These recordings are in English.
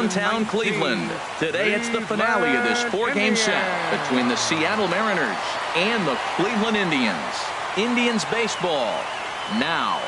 downtown Cleveland. Today it's the finale of this four-game set between the Seattle Mariners and the Cleveland Indians. Indians baseball now.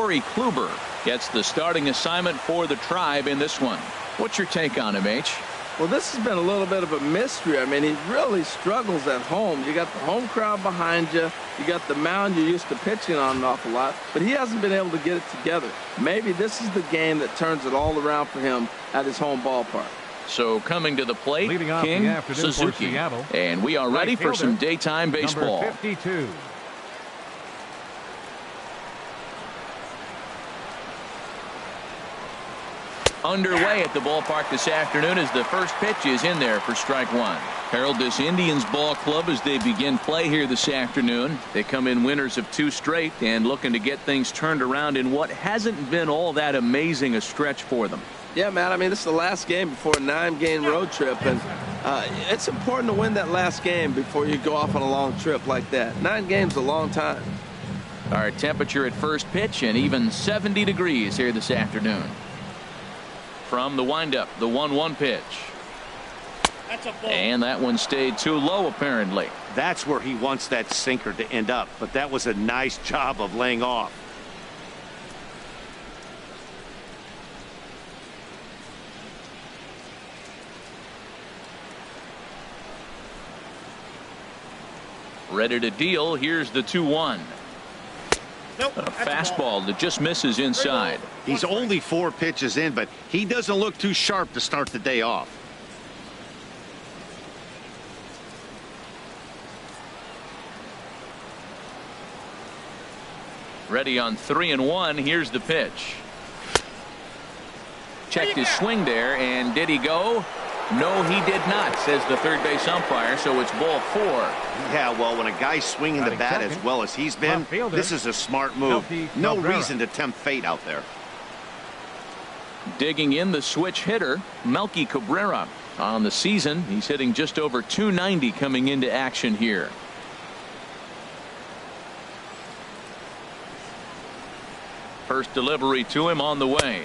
Kluber gets the starting assignment for the Tribe in this one. What's your take on him, H? Well, this has been a little bit of a mystery. I mean, he really struggles at home. You got the home crowd behind you. You got the mound you're used to pitching on an awful lot. But he hasn't been able to get it together. Maybe this is the game that turns it all around for him at his home ballpark. So coming to the plate, King Suzuki. And we are ready for some daytime baseball. Number 52. Underway at the ballpark this afternoon as the first pitch is in there for strike one. Harold, this Indians ball club, as they begin play here this afternoon, they come in winners of 2 straight and looking to get things turned around in what hasn't been all that amazing a stretch for them. Yeah, man, I mean, this is the last game before a 9-game road trip, and it's important to win that last game before you go off on a long trip like that. 9 games is a long time. Our temperature at first pitch and even 70 degrees here this afternoon. From the windup, the 1-1 pitch. And that one stayed too low, apparently. That's where he wants that sinker to end up, but that was a nice job of laying off. Ready to deal. Here's the 2-1. Nope, a fastball that just misses inside. He's only 4 pitches in, but he doesn't look too sharp to start the day off. Ready on 3-1. Here's the pitch. Checked his swing there, and did he go? No, he did not, says the third base umpire, so it's ball 4. Yeah, well, when a guy's swinging the bat as well as he's been, this is a smart move. No reason to tempt fate out there. Digging in the switch hitter, Melky Cabrera. On the season, he's hitting just over .290 coming into action here. First delivery to him on the way.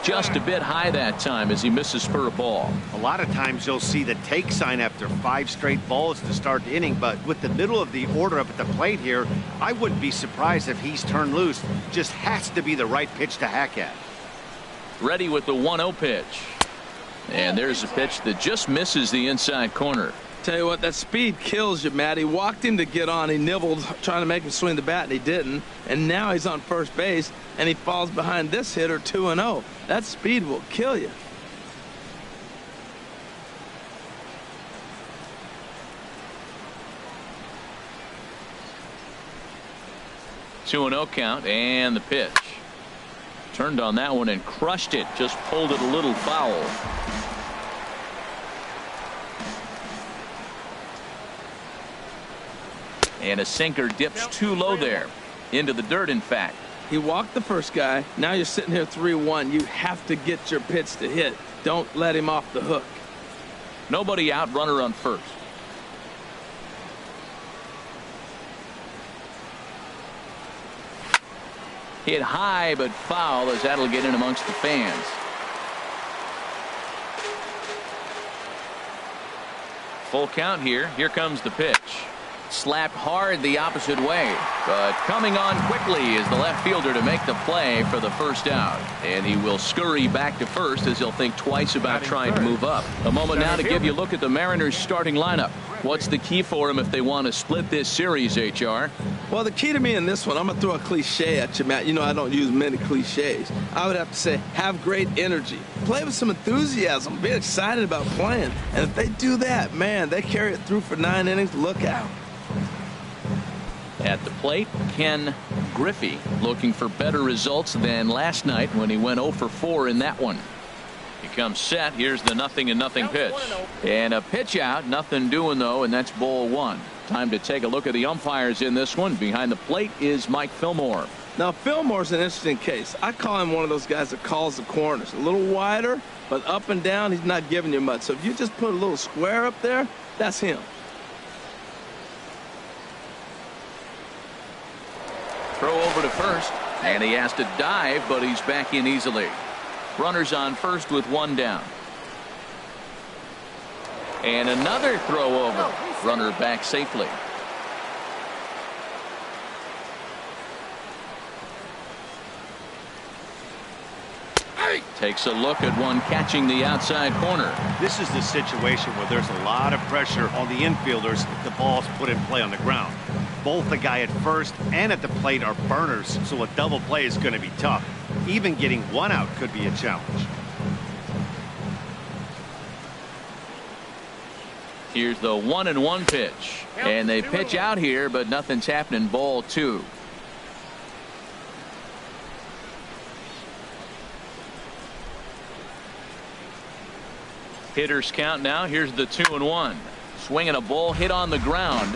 Just a bit high that time as he misses for a ball. A lot of times you'll see the take sign after 5 straight balls to start the inning, but with the middle of the order up at the plate here, I wouldn't be surprised if he's turned loose. Just has to be the right pitch to hack at. Ready with the 1-0 pitch. And there's a pitch that just misses the inside corner. Tell you what, that speed kills you, Matt. He walked him to get on. He nibbled trying to make him swing the bat, and he didn't. And now he's on first base, and he falls behind this hitter 2-0. That speed will kill you. Two 2-0 count, and the pitch. Turned on that one and crushed it. Just pulled it a little foul. And a sinker dips too low there. Into the dirt, in fact. He walked the first guy. Now you're sitting here 3-1. You have to get your pitch to hit. Don't let him off the hook. Nobody out, runner on first. Hit high but foul as that'll get in amongst the fans. Full count here. Here comes the pitch. Slapped hard the opposite way, but coming on quickly is the left fielder to make the play for the first out, and he will scurry back to first as he'll think twice about trying to move up. A moment now to give you a look at the Mariners starting lineup. What's the key for them if they want to split this series, HR? Well, the key to me in this one, I'm going to throw a cliche at you, Matt. You know I don't use many cliches. I would have to say have great energy. Play with some enthusiasm. Be excited about playing. And if they do that, man, they carry it through for 9 innings. Look out. At the plate, Ken Griffey looking for better results than last night when he went 0 for 4 in that one. He comes set. Here's the 0-0 pitch. And a pitch out. Nothing doing, though, and that's ball 1. Time to take a look at the umpires in this one. Behind the plate is Mike Fillmore. Now, Fillmore's an interesting case. I call him one of those guys that calls the corners. A little wider, but up and down, he's not giving you much. So if you just put a little square up there, that's him. Throw over to first, and he has to dive, but he's back in easily. Runners on first with one down. And another throw over. Runner back safely. Takes a look at one catching the outside corner. This is the situation where there's a lot of pressure on the infielders if the ball's put in play on the ground. Both the guy at first and at the plate are burners, so a double play is going to be tough. Even getting one out could be a challenge. Here's the 1-1 pitch. And they pitch out here, but nothing's happening. Ball 2. Hitters count now. Here's the 2-1. Swinging a ball hit on the ground.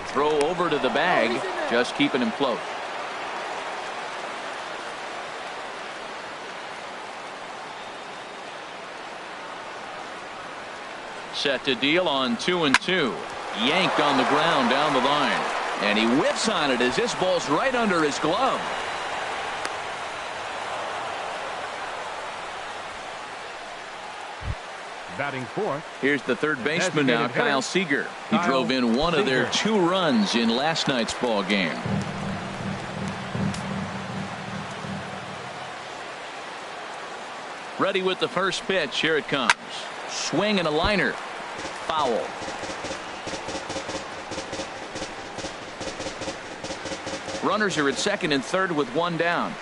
Throw over to the bag, just keeping him close. Set to deal on 2-2. Yanked on the ground down the line. And he whiffs on it as this ball's right under his glove. Batting fourth. Here's the third baseman now, Kyle Seager. He drove in one of their 2 runs in last night's ball game. Ready with the first pitch. Here it comes. Swing and a liner. Foul. Runners are at second and third with one down.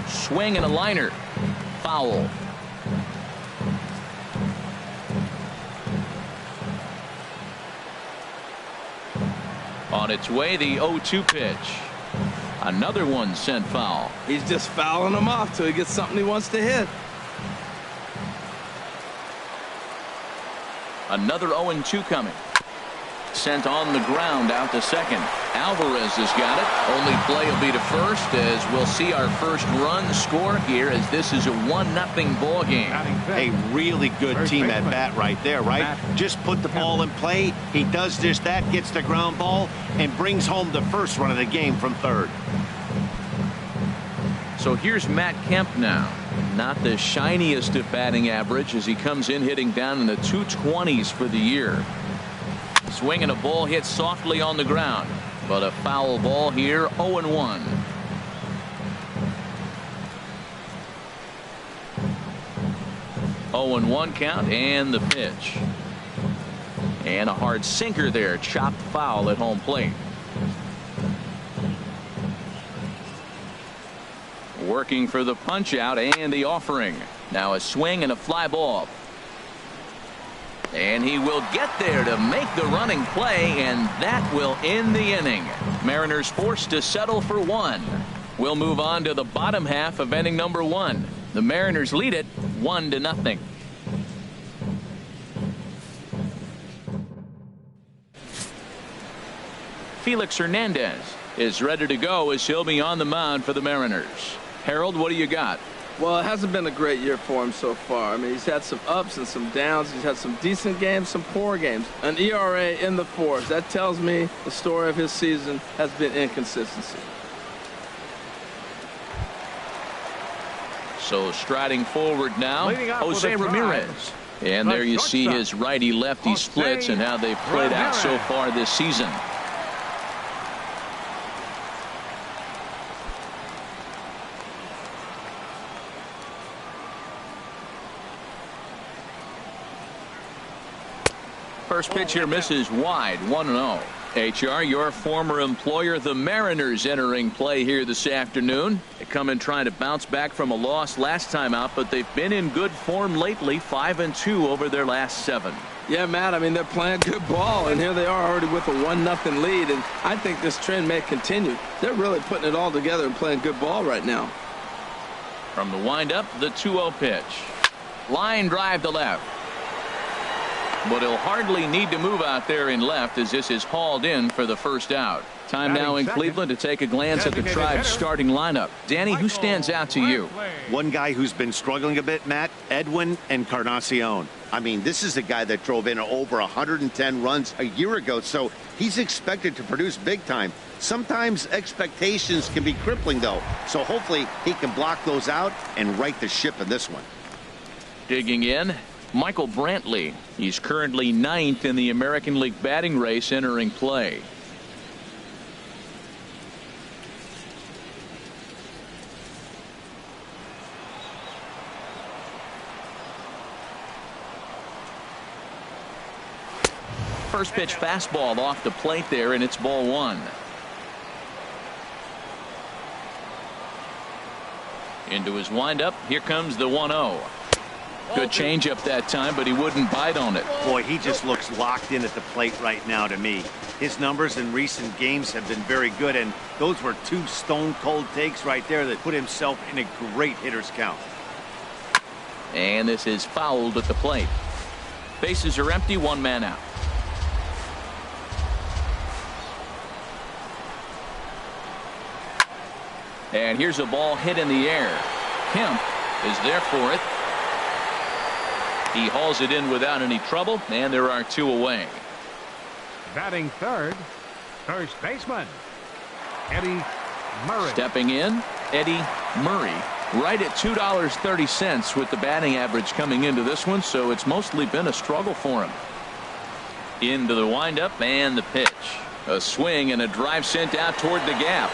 Swing and a liner. Foul. On its way, the 0-2 pitch. Another one sent foul. He's just fouling them off till he gets something he wants to hit. Another 0-2 coming. Sent on the ground out to second. Alvarez has got it. Only play will be to first as we'll see our first run score here as this is a 1-0 ball game. A really good team at bat right there, right? Just put the ball in play. He does just that, gets the ground ball, and brings home the first run of the game from third. So here's Matt Kemp now. Not the shiniest of batting average as he comes in hitting down in the 220s for the year. Swinging a ball hit softly on the ground, but a foul ball here. 0-1. Oh and 1 count and the pitch. And a hard sinker there. Chopped foul at home plate. Working for the punch out and the offering. Now a swing and a fly ball. And he will get there to make the running play, and that will end the inning. Mariners forced to settle for 1. We'll move on to the bottom half of inning number 1. The Mariners lead it 1-0. Felix Hernandez is ready to go as he'll be on the mound for the Mariners. Harold, what do you got? Well, it hasn't been a great year for him so far. I mean, he's had some ups and some downs. He's had some decent games, some poor games. An ERA in the 4s. That tells me the story of his season has been inconsistency. So striding forward now, Jose Ramirez. And there you see his righty-lefty splits and how they've played out so far this season. First pitch here misses wide. 1-0. HR, your former employer, the Mariners, entering play here this afternoon. They come in trying to bounce back from a loss last time out, but they've been in good form lately. 5-2 over their last 7. Yeah, Matt, I mean, they're playing good ball, and here they are already with a 1-0 lead, and I think this trend may continue. They're really putting it all together and playing good ball right now. From the windup, the 2-0 pitch. Line drive to left. but he'll hardly need to move out there in left as this is hauled in for the first out. Time now in Cleveland to take a glance at the Tribe's starting lineup. Danny, who stands out to you? One guy who's been struggling a bit, Matt, Edwin Encarnacion. I mean, this is a guy that drove in over 110 runs a year ago, so he's expected to produce big time. Sometimes expectations can be crippling, though, so hopefully he can block those out and right the ship in this one. Digging in, Michael Brantley. He's currently 9th in the American League batting race entering play. First pitch fastball off the plate there, and it's ball 1. Into his windup. Here comes the 1-0. Good changeup that time, but he wouldn't bite on it. Boy, he just looks locked in at the plate right now to me. His numbers in recent games have been very good, and those were 2 stone-cold takes right there that put himself in a great hitter's count. And this is fouled at the plate. Bases are empty, 1 man out. And here's a ball hit in the air. Kemp is there for it. He hauls it in without any trouble, and there are 2 away. Batting third, first baseman, Eddie Murray. Stepping in, Eddie Murray, right at $2.30 with the batting average coming into this one, so it's mostly been a struggle for him. Into the windup and the pitch. A swing and a drive sent out toward the gap.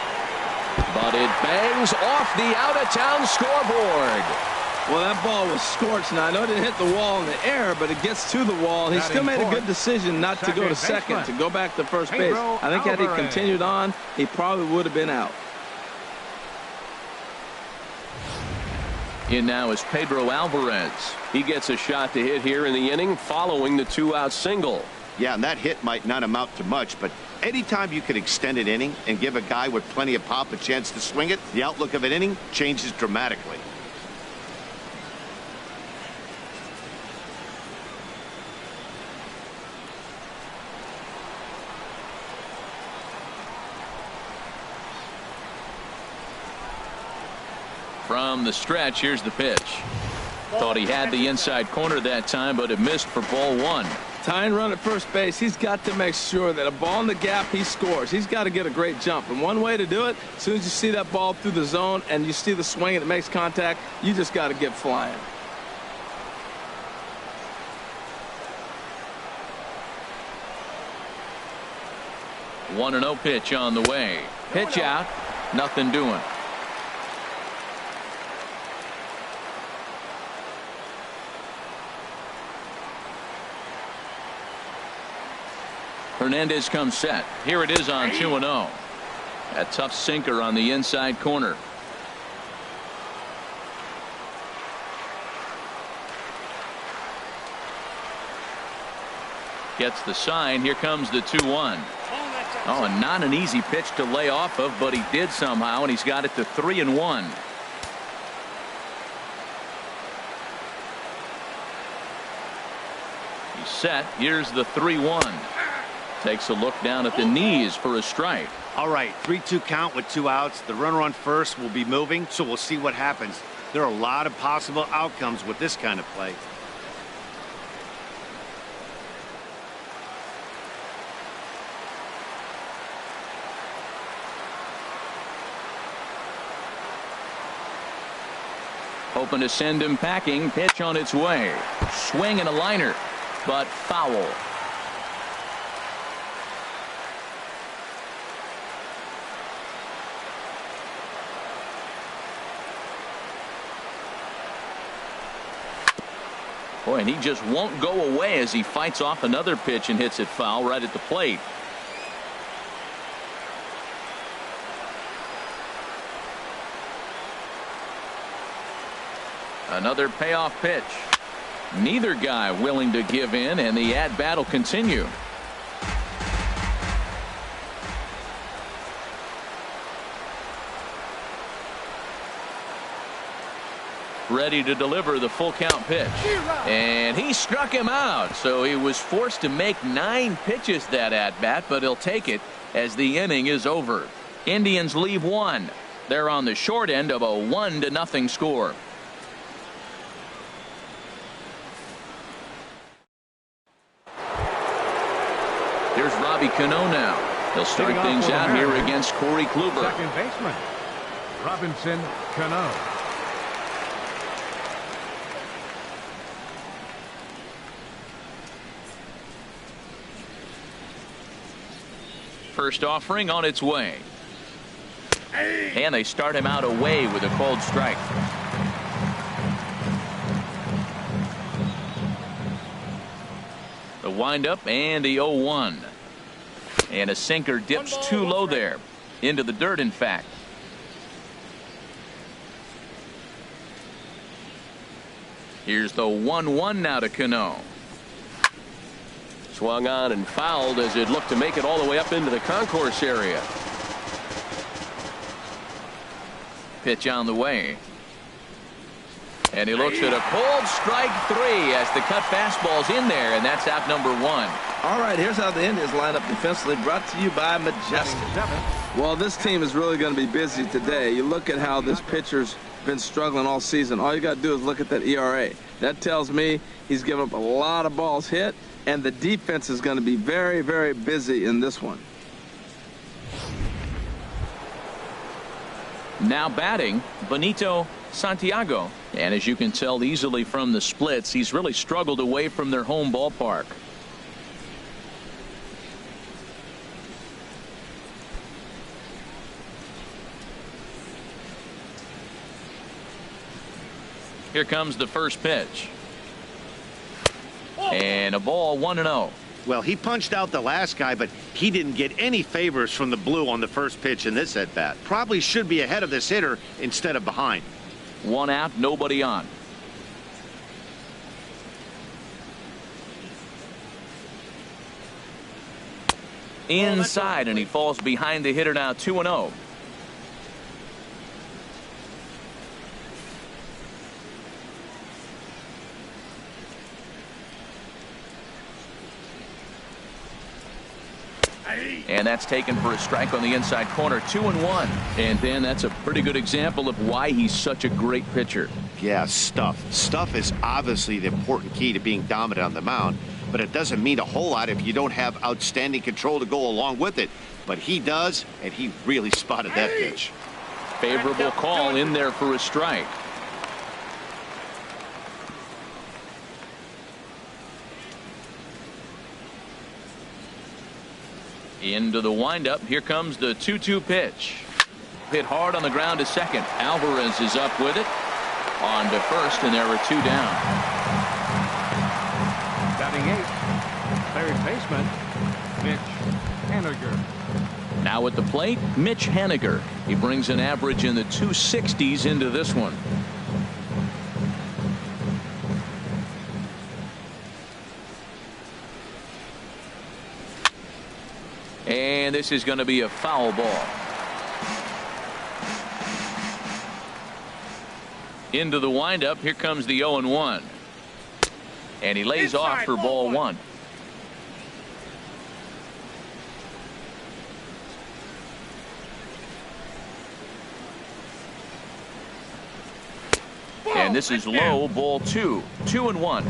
But it bangs off the out-of-town scoreboard. Well, that ball was scorched. Now, I know it didn't hit the wall in the air, but it gets to the wall. He still made a good decision not to go to second, to go back to first base. I think had he continued on, he probably would have been out. In now is Pedro Alvarez. He gets a shot to hit here in the inning following the 2-out single. Yeah, and that hit might not amount to much, but anytime you can extend an inning and give a guy with plenty of pop a chance to swing it, the outlook of an inning changes dramatically. From the stretch, here's the pitch. Thought he had the inside corner that time, but it missed for ball 1. Tying run at first base, he's got to make sure that a ball in the gap, he scores. He's got to get a great jump. And one way to do it, as soon as you see that ball through the zone and you see the swing and it makes contact, you just got to get flying. One and 0 pitch on the way. Pitch out, nothing doing. Hernandez comes set. Here it is on 2-0. A tough sinker on the inside corner. Gets the sign. Here comes the 2-1. Oh, and not an easy pitch to lay off of, but he did somehow, and he's got it to 3-1. He's set. Here's the 3-1. Takes a look down at the knees for a strike. All right, 3-2 count with 2 outs. The runner on first will be moving, so we'll see what happens. There are a lot of possible outcomes with this kind of play. Hoping to send him packing. Pitch on its way. Swing and a liner, but foul. Boy, and he just won't go away as he fights off another pitch and hits it foul right at the plate. Another payoff pitch. Neither guy willing to give in, and the at-bat will continue. ready to deliver the full count pitch. And he struck him out, so he was forced to make 9 pitches that at bat, but he'll take it as the inning is over. Indians leave 1. They're on the short end of a 1-0 score. Here's Robbie Cano now. He'll start things out here against Corey Kluber. Second baseman, Robinson Cano. First offering on its way. And they start him out away with a called strike. The windup and the 0-1. And a sinker dips too low there. Into the dirt, in fact. Here's the 1-1 now to Cano. Swung on and fouled as it looked to make it all the way up into the concourse area. Pitch on the way. And he looks at a cold strike 3 as the cut fastball's in there, and that's out number 1. All right, here's how the Indians line up defensively, brought to you by Majestic. Well, this team is really going to be busy today. You look at how this pitcher's been struggling all season. All you got to do is look at that ERA. That tells me he's given up a lot of balls hit, and the defense is going to be very, very busy in this one. Now batting, Benito Santiago. And as you can tell easily from the splits, he's really struggled away from their home ballpark. Here comes the first pitch. And a ball 1-0. Well, he punched out the last guy, but he didn't get any favors from the blue on the first pitch in this at bat. Probably should be ahead of this hitter instead of behind. 1 out, nobody on. Inside, and he falls behind the hitter now. 2-0. And that's taken for a strike on the inside corner. 2-1. And then that's a pretty good example of why he's such a great pitcher. Yeah, stuff. Stuff is obviously the important key to being dominant on the mound, but it doesn't mean a whole lot if you don't have outstanding control to go along with it. But he does, and he really spotted that pitch. Favorable call in there for a strike. Into the windup. Here comes the 2-2 pitch. Hit hard on the ground to second. Alvarez is up with it. On to first, and there are 2 down. Batting 8th, third baseman, Mitch Haniger. Now at the plate, Mitch Haniger. He brings an average in the 260s into this one. And this is going to be a foul ball. Into the windup. Here comes the 0-1. And he lays off for ball 1. And this is low, ball 2. 2-1.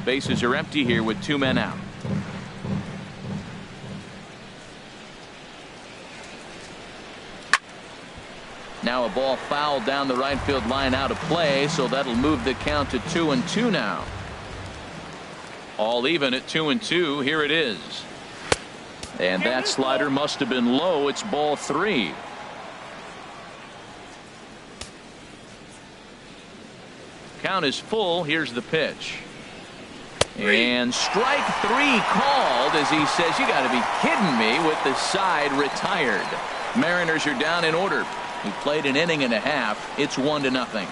Bases are empty here with 2 men out. Now a ball fouled down the right field line out of play, so that'll move the count to 2-2 now. All even at 2-2. Here it is. And that slider must have been low. It's ball 3. Count is full. Here's the pitch. And strike 3 called as he says, you got to be kidding me, with the side retired. Mariners are down in order. He played an inning and a half. It's 1-0.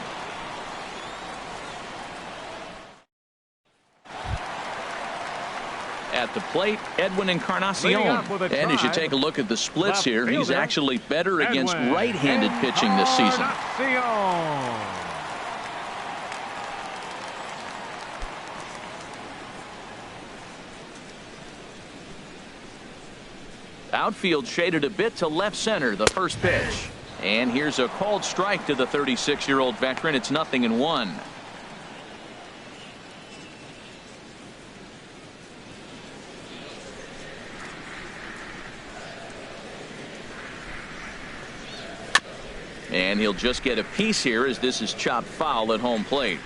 At the plate, Edwin Encarnacion. Leading off with a And as you drive, take a look at the splits left here, he's fielder, actually better against Edwin right-handed pitching this season. Encarnacion. Outfield shaded a bit to left center, the first pitch. And here's a called strike to the 36-year-old veteran. It's 0-1. And he'll just get a piece here as this is chopped foul at home plate.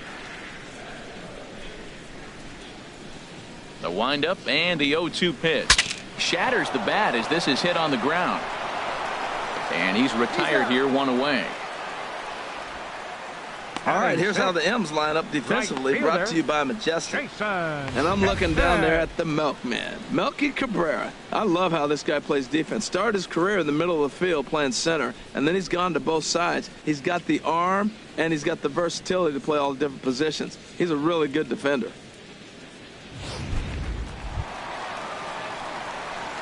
The windup and the 0-2 pitch. Shatters the bat as this is hit on the ground. And he's retired here, one away. All right, here's how the M's line up defensively, brought to you by Majestic. And I'm looking down there at the Milkman, Melky Cabrera. I love how this guy plays defense. Started his career in the middle of the field playing center, and then he's gone to both sides. He's got the arm, and he's got the versatility to play all the different positions. He's a really good defender.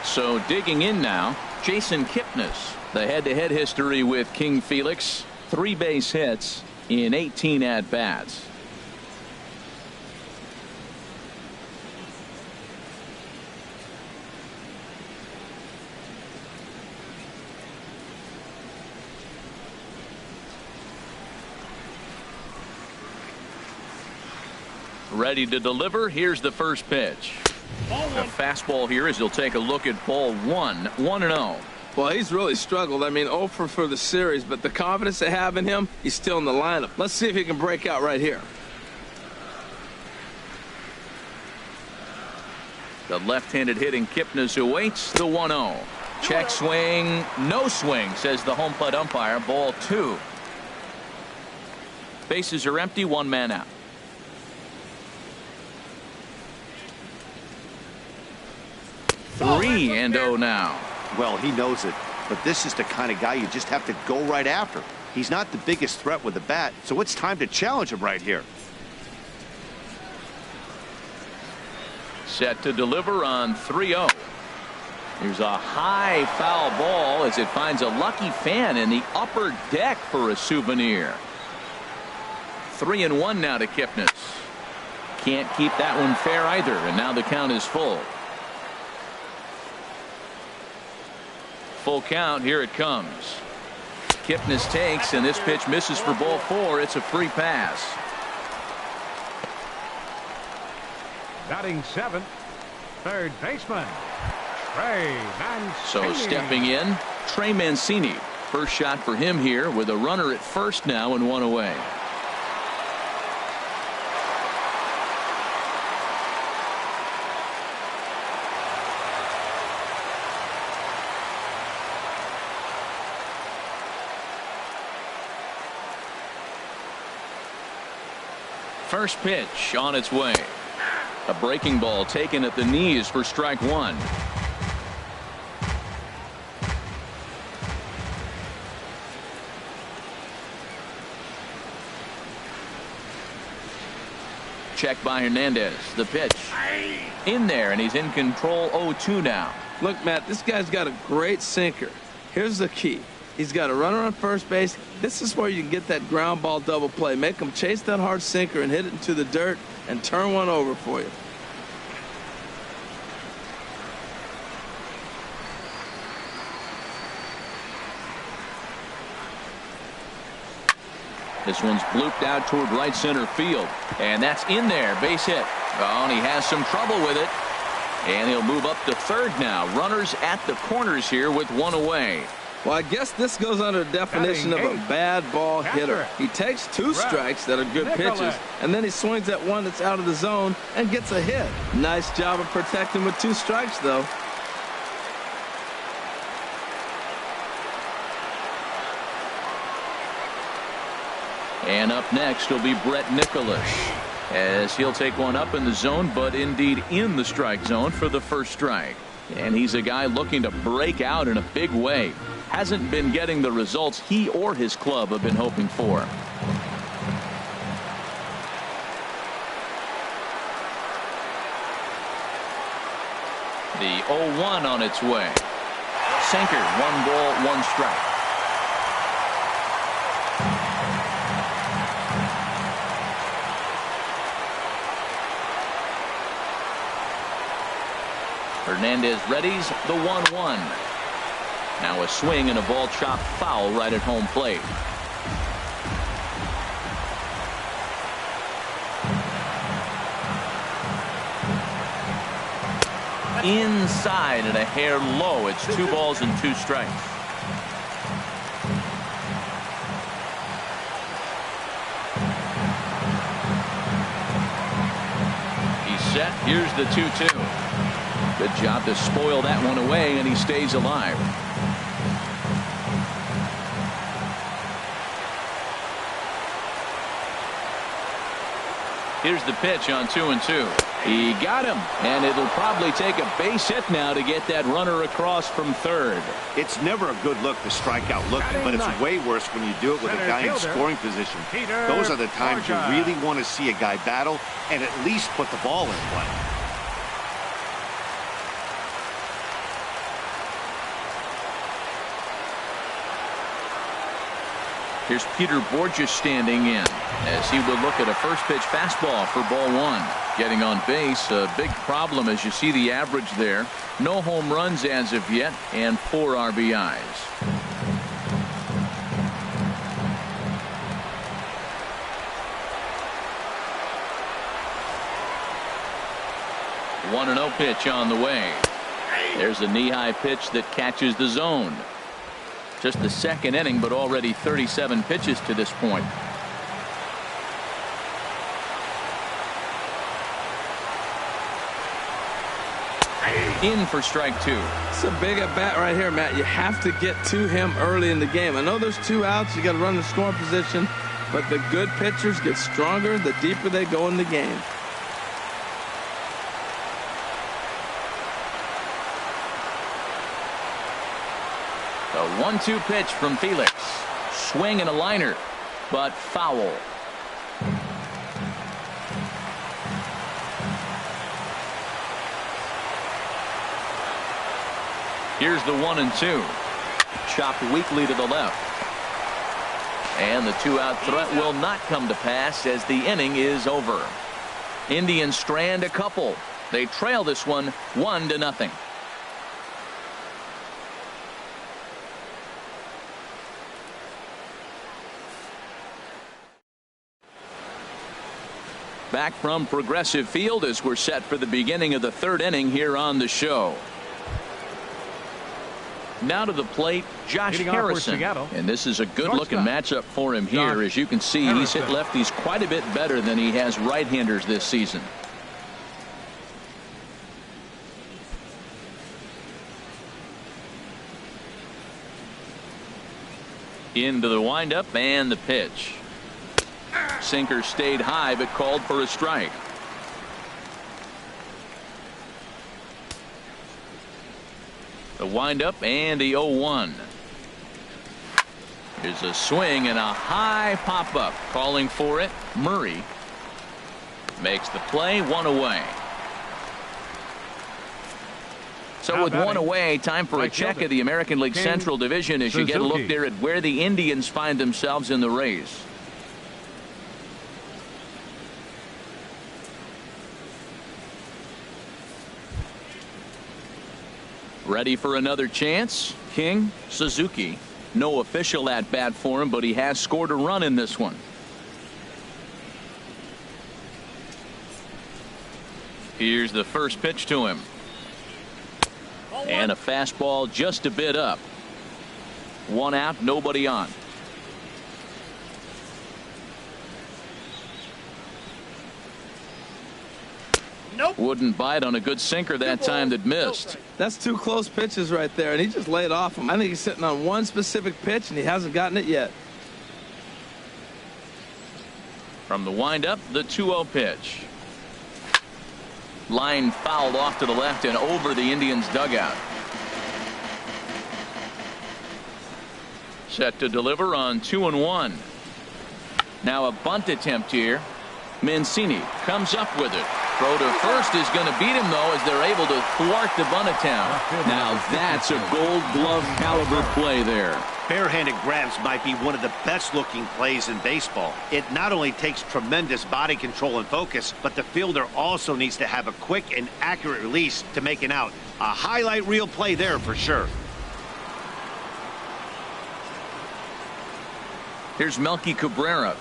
So digging in now, Jason Kipnis. The head-to-head history with King Felix, 3 base hits in 18 at-bats. Ready to deliver. Here's the first pitch. A fastball here as he'll take a look at ball 1, 1-0. Well, he's really struggled. I mean, 0 for the series, but the confidence they have in him, he's still in the lineup. Let's see if he can break out right here. The left-handed hitting Kipnis awaits the 1-0. Check swing, no swing, says the home plate umpire. Ball 2. Bases are empty, 1 man out. 3-0 now. Well, he knows it, but this is the kind of guy you just have to go right after. He's not the biggest threat with the bat, so it's time to challenge him right here. Set to deliver on 3-0. Here's a high foul ball as it finds a lucky fan in the upper deck for a souvenir. 3-1 now to Kipnis. Can't keep that one fair either, and now the count is full. Full count. Here it comes. Kipnis takes, and this pitch misses for ball 4. It's a free pass. Batting 7th, third baseman, Trey Mancini. So stepping in, Trey Mancini. First shot for him here with a runner at first now and 1 away. First pitch on its way. A breaking ball taken at the knees for strike 1. Check by Hernandez. The pitch in there, and he's in control. 0-2 now. Look, Matt, this guy's got a great sinker. Here's the key. He's got a runner on first base. This is where you can get that ground ball double play. Make him chase that hard sinker and hit it into the dirt and turn one over for you. This one's blooped out toward right center field. And that's in there. Base hit. Oh, and he has some trouble with it. And he'll move up to third now. Runners at the corners here with 1 away. Well, I guess this goes under the definition of a bad ball hitter. He takes 2 strikes that are good pitches, and then he swings at one that's out of the zone and gets a hit. Nice job of protecting with 2 strikes, though. And up next will be Brett Nicholas, as he'll take one up in the zone, but indeed in the strike zone for the first strike. And he's a guy looking to break out in a big way. Hasn't been getting the results he or his club have been hoping for. The 0-1 on its way. Sinker, 1 ball, 1 strike. Hernandez readies the 1-1. Now a swing and a ball chopped foul right at home plate. Inside and a hair low. It's 2 balls and 2 strikes. He's set. Here's the 2-2. Good job to spoil that one away, and he stays alive. Here's the pitch on 2-2. He got him, and it'll probably take a base hit now to get that runner across from third. It's never a good look to strike out looking, but it's way worse when you do it with a guy in scoring position. Those are the times you really want to see a guy battle and at least put the ball in play. Here's Peter Borges standing in as he will look at a first pitch fastball for ball 1. Getting on base, a big problem as you see the average there. No home runs as of yet, and 4 RBIs. One 1-0 pitch on the way. There's a knee-high pitch that catches the zone. Just the second inning, but already 37 pitches to this point. In for strike 2. It's a big at bat right here, Matt. You have to get to him early in the game. I know there's 2 outs. You got to run the scoring position, but the good pitchers get stronger the deeper they go in the game. A 1-2 pitch from Felix. Swing and a liner, but foul. Here's the 1-2. Chopped weakly to the left. And the 2-out threat will not come to pass as the inning is over. Indians strand a couple. They trail this one 1-0. Back from Progressive Field as we're set for the beginning of the 3rd inning here on the show. Now to the plate, Josh Harrison. And this is a good-looking matchup for him here. As you can see, he's hit lefties quite a bit better than he has right-handers this season. Into the windup and the pitch. Sinker stayed high but called for a strike. The windup and the 0-1. Here's a swing and a high pop-up. Calling for it, Murray. Makes the play, 1 away. So with 1 away, time for a check of the American League Central Division as you get a look there at where the Indians find themselves in the race. Ready for another chance? King, Suzuki. No official at bat for him, but he has scored a run in this one. Here's the first pitch to him. And a fastball just a bit up. 1 out, nobody on. Nope. Wouldn't bite on a good sinker that time that missed. That's 2 close pitches right there, and he just laid off him. I think he's sitting on one specific pitch, and he hasn't gotten it yet. From the windup, the 2-0 pitch. Line fouled off to the left and over the Indians' dugout. Set to deliver on 2-1. Now a bunt attempt here. Mancini comes up with it. Throw to first is going to beat him, though, as they're able to thwart the bunt attempt. Now that's a Gold Glove caliber play there. Barehanded grabs might be one of the best-looking plays in baseball. It not only takes tremendous body control and focus, but the fielder also needs to have a quick and accurate release to make an out. A highlight reel play there for sure. Here's Melky Cabrera.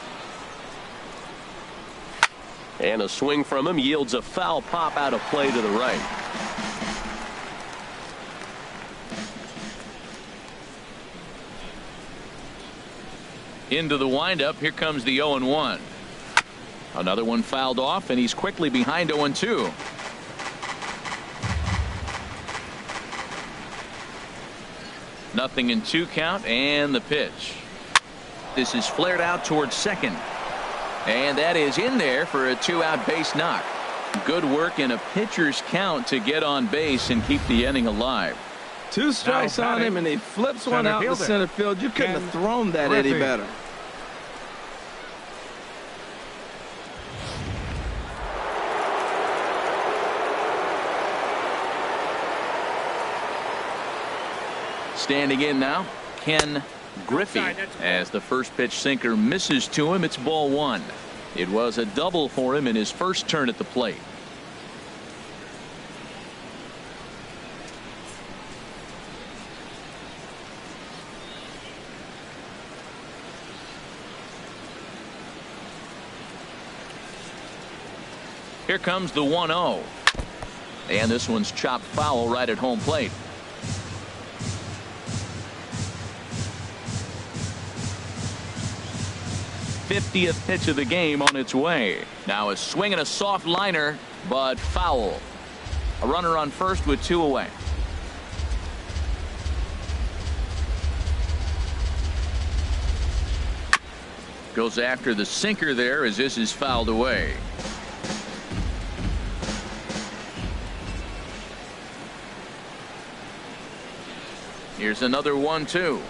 And a swing from him yields a foul pop out of play to the right. Into the windup. Here comes the 0-1. Another one fouled off, and he's quickly behind 0-2. Nothing in 2 count, and the pitch. This is flared out towards second. And that is in there for a 2-out base knock. Good work in a pitcher's count to get on base and keep the inning alive. 2 strikes on him, and he flips one out to center field. You couldn't have thrown that any better. Standing in now, Ken Griffey. As the first pitch sinker misses to him, it's ball 1. It was a double for him in his first turn at the plate. Here comes the 1-0. And this one's chopped foul right at home plate. '50th pitch of the game on its way. Now a swing and a soft liner, but foul. A runner on first with 2 away. Goes after the sinker there as this is fouled away. Here's another 1-2.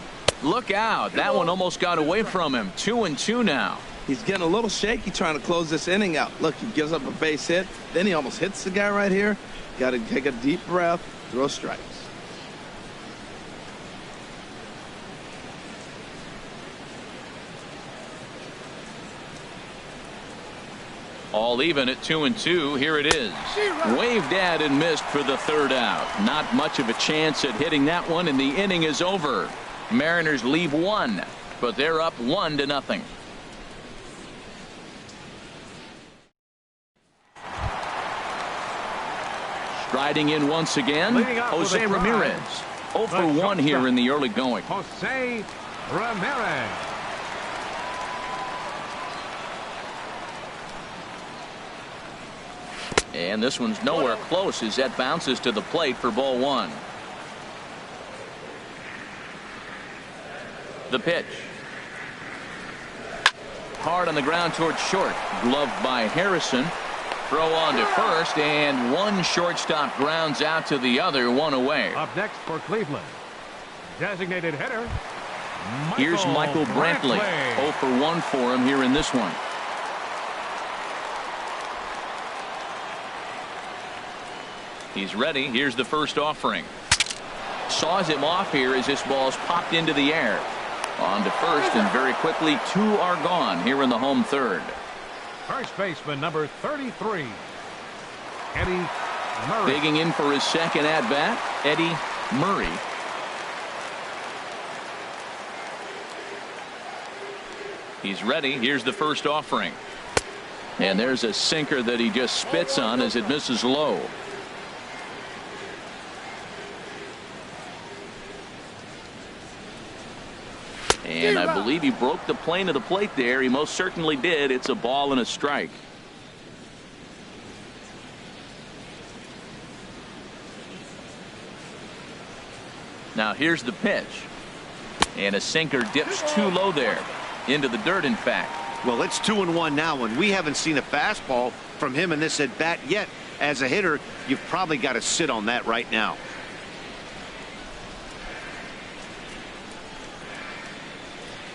Look out. That one almost got away from him. 2-2 now. He's getting a little shaky trying to close this inning out. Look, he gives up a base hit. Then he almost hits the guy right here. Got to take a deep breath, throw strikes. All even at 2-2. Here it is. Waved at and missed for the 3rd out. Not much of a chance at hitting that one, and the inning is over. Mariners leave 1, but they're up 1-0. Striding in once again, Jose Ramirez. 0 for 1 here in the early going. Jose Ramirez. And this one's nowhere close as that bounces to the plate for ball 1. The pitch. Hard on the ground towards short. Gloved by Harrison. Throw on to first, and one shortstop grounds out to the other, 1 away. Up next for Cleveland, designated hitter Here's Michael Brantley. 0 for 1 for him here in this one. He's ready. Here's the first offering. Saws him off here as this ball's popped into the air. On to first, and very quickly 2 are gone here in the home 3rd. First baseman number 33, Eddie Murray. Digging in for his second at bat, Eddie Murray. He's ready. Here's the first offering. And there's a sinker that he just spits on as it misses low. And I believe he broke the plane of the plate there. He most certainly did. It's a ball and a strike. Now here's the pitch. And a sinker dips too low there. Into the dirt, in fact. Well, it's 2-1 now, and we haven't seen a fastball from him in this at bat yet. As a hitter, you've probably got to sit on that right now.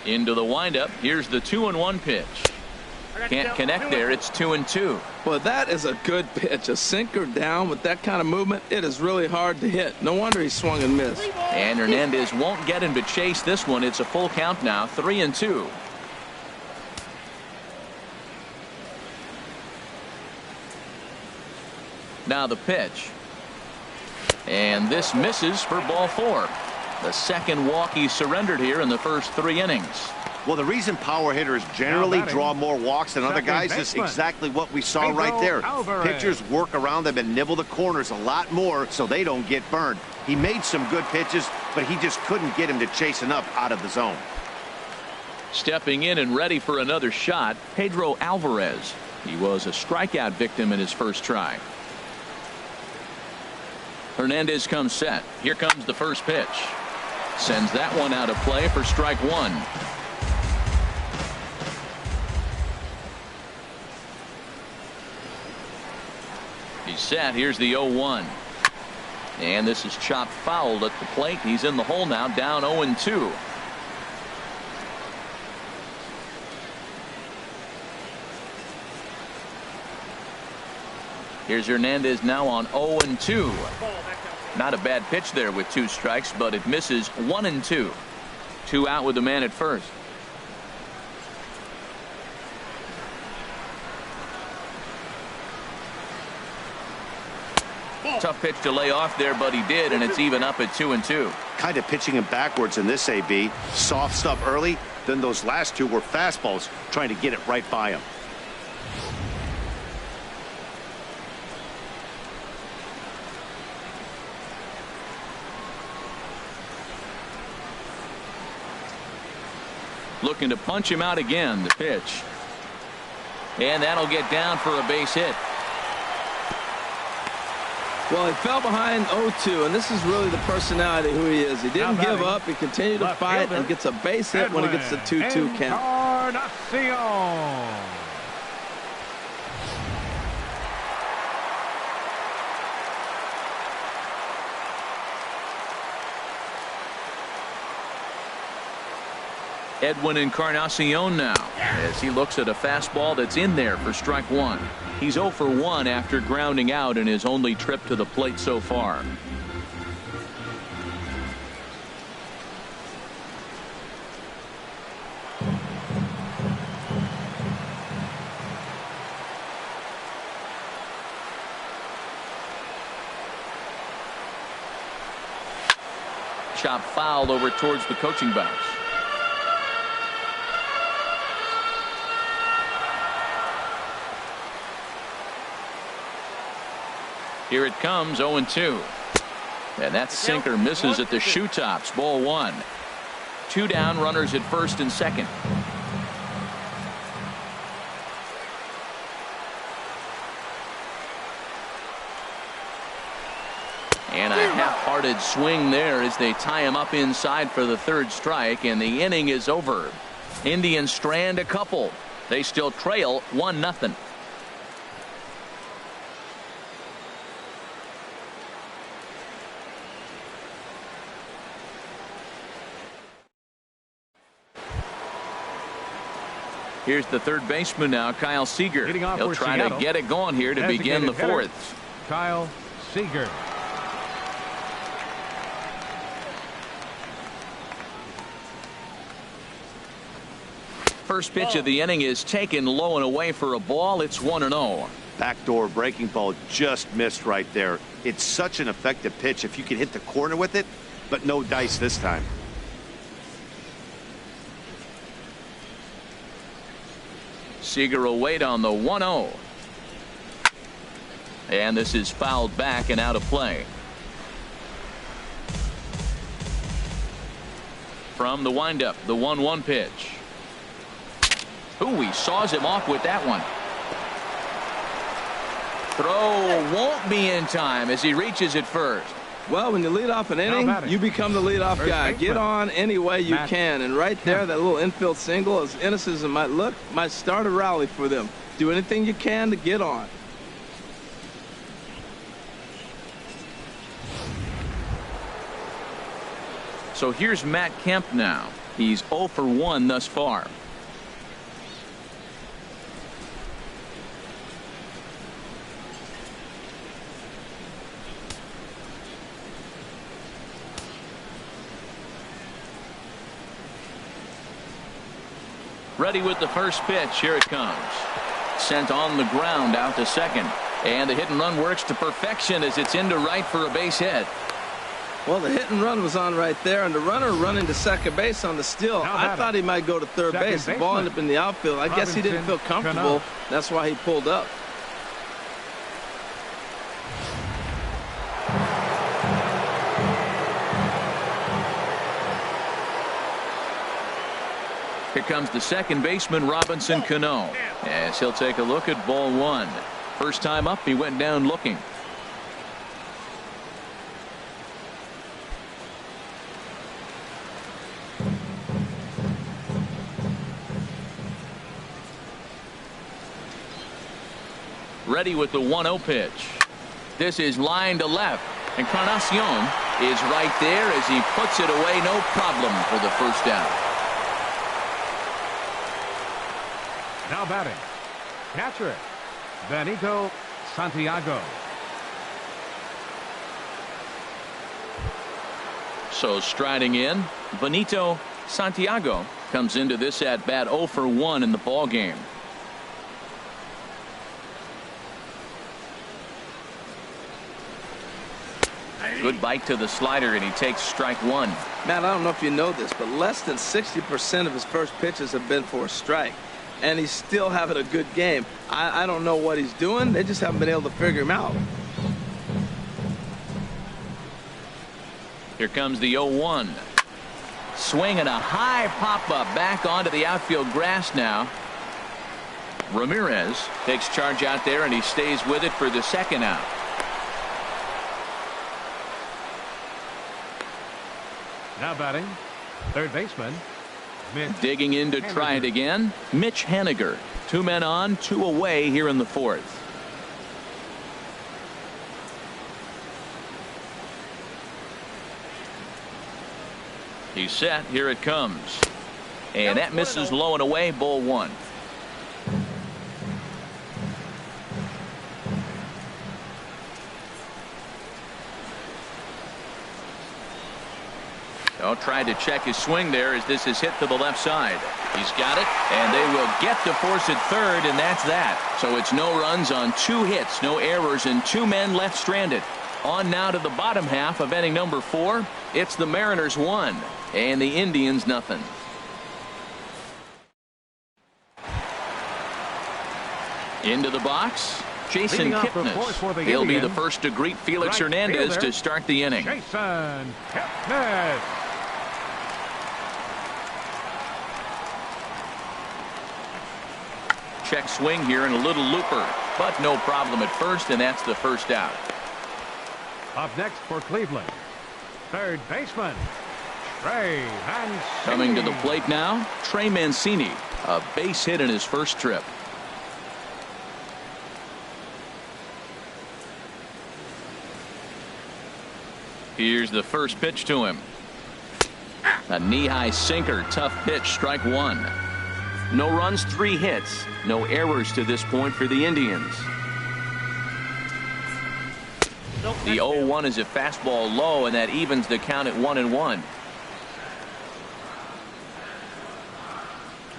Into the windup. Here's the 2-1 pitch. Can't connect there. It's 2-2. Well, that is a good pitch. A sinker down with that kind of movement, it is really hard to hit. No wonder he swung and missed. And Hernandez won't get him to chase this one. It's a full count now, 3-2. Now the pitch. And this misses for ball 4. The second walk he surrendered here in the first 3 innings. Well, the reason power hitters generally draw more walks than other guys is exactly what we saw right there. Pitchers work around them and nibble the corners a lot more so they don't get burned. He made some good pitches, but he just couldn't get him to chase enough out of the zone. Stepping in and ready for another shot, Pedro Alvarez. He was a strikeout victim in his first try. Hernandez comes set. Here comes the first pitch. Sends that one out of play for strike 1. He's set. Here's the 0-1. And this is chopped fouled at the plate. He's in the hole now, down 0-2. Here's Hernandez now on 0-2. Not a bad pitch there with 2 strikes, but it misses 1-2. 2 out with the man at first. Tough pitch to lay off there, but he did, and it's even up at 2-2. Kind of pitching him backwards in this AB. Soft stuff early, then those last 2 were fastballs, trying to get it right by him. Looking to punch him out again. The pitch. And that'll get down for a base hit. Well, he fell behind 0-2, and this is really the personality who he is. He didn't give up. He continued to fight and gets a base hit when he gets the 2-2 count. Edwin Encarnacion now as he looks at a fastball that's in there for strike 1. He's 0 for 1 after grounding out in his only trip to the plate so far. Chop foul over towards the coaching box. Here it comes, 0-2. And that sinker misses at the shoe tops. Ball 1. 2 down, runners at first and second. And a half-hearted swing there as they tie him up inside for the 3rd strike, and the inning is over. Indians strand a couple. They still trail 1-0. Here's the 3rd baseman now, Kyle Seager. He'll try to get it going here to begin the 4th. Kyle Seager. First pitch of the inning is taken low and away for a ball. It's 1-0. Backdoor breaking ball just missed right there. It's such an effective pitch if you can hit the corner with it, but no dice this time. Seager will wait on the 1-0. And this is fouled back and out of play. From the windup, the 1-1 pitch. Ooh, he saws him off with that one. Throw won't be in time as he reaches it first. Well, when you lead off an inning, you become the leadoff guy. Get on any way you can. And right there, that little infield single, as innocent as it might look, might start a rally for them. Do anything you can to get on. So here's Matt Kemp now. He's 0 for 1 thus far. Ready with the first pitch. Here it comes. Sent on the ground out to second. And the hit and run works to perfection as it's into right for a base hit. Well, the hit and run was on right there, and the runner running to second base on the steal. I thought he might go to third base. The ball ended up in the outfield. I guess he didn't feel comfortable. That's why he pulled up. Here comes the second baseman, Robinson Cano, as he'll take a look at ball one. First time up, he went down looking. Ready with the 1-0 pitch. This is line to left. Encarnacion is right there as he puts it away. No problem for the first down. Now batting, catcher, Benito Santiago. So striding in, Benito Santiago comes into this at bat 0 for 1 in the ball game. Good bite to the slider, and he takes strike one. Matt, I don't know if you know this, but less than 60% of his first pitches have been for a strike. And he's still having a good game. I don't know what he's doing. They just haven't been able to figure him out. Here comes the 0-1. Swing and a high pop-up back onto the outfield grass now. Ramirez takes charge out there, and he stays with it for the second out. Now batting, third baseman, Mitch. Digging in to try it again, Mitch Haniger. 2 men on, 2 away here in the fourth. He's set. Here it comes. And that misses low and away. Ball one. Tried to check his swing there as this is hit to the left side. He's got it, and they will get to force it third, and that's that. So it's no runs on 2 hits, no errors, and 2 men left stranded. On now to the bottom half of inning number 4. It's the Mariners 1 and the Indians nothing. Into the box, Jason Kipnis. He'll be the first to greet Felix Hernandez to start the inning. Jason Kipnis. Check swing here and a little looper, but no problem at first, and that's the first out. Up next for Cleveland, third baseman, Trey Mancini. Coming to the plate now, Trey Mancini. A base hit in his first trip. Here's the first pitch to him. A knee-high sinker, tough pitch, strike one. No runs, 3 hits, no errors to this point for the Indians. The 0-1 is a fastball low, and that evens the count at 1-1.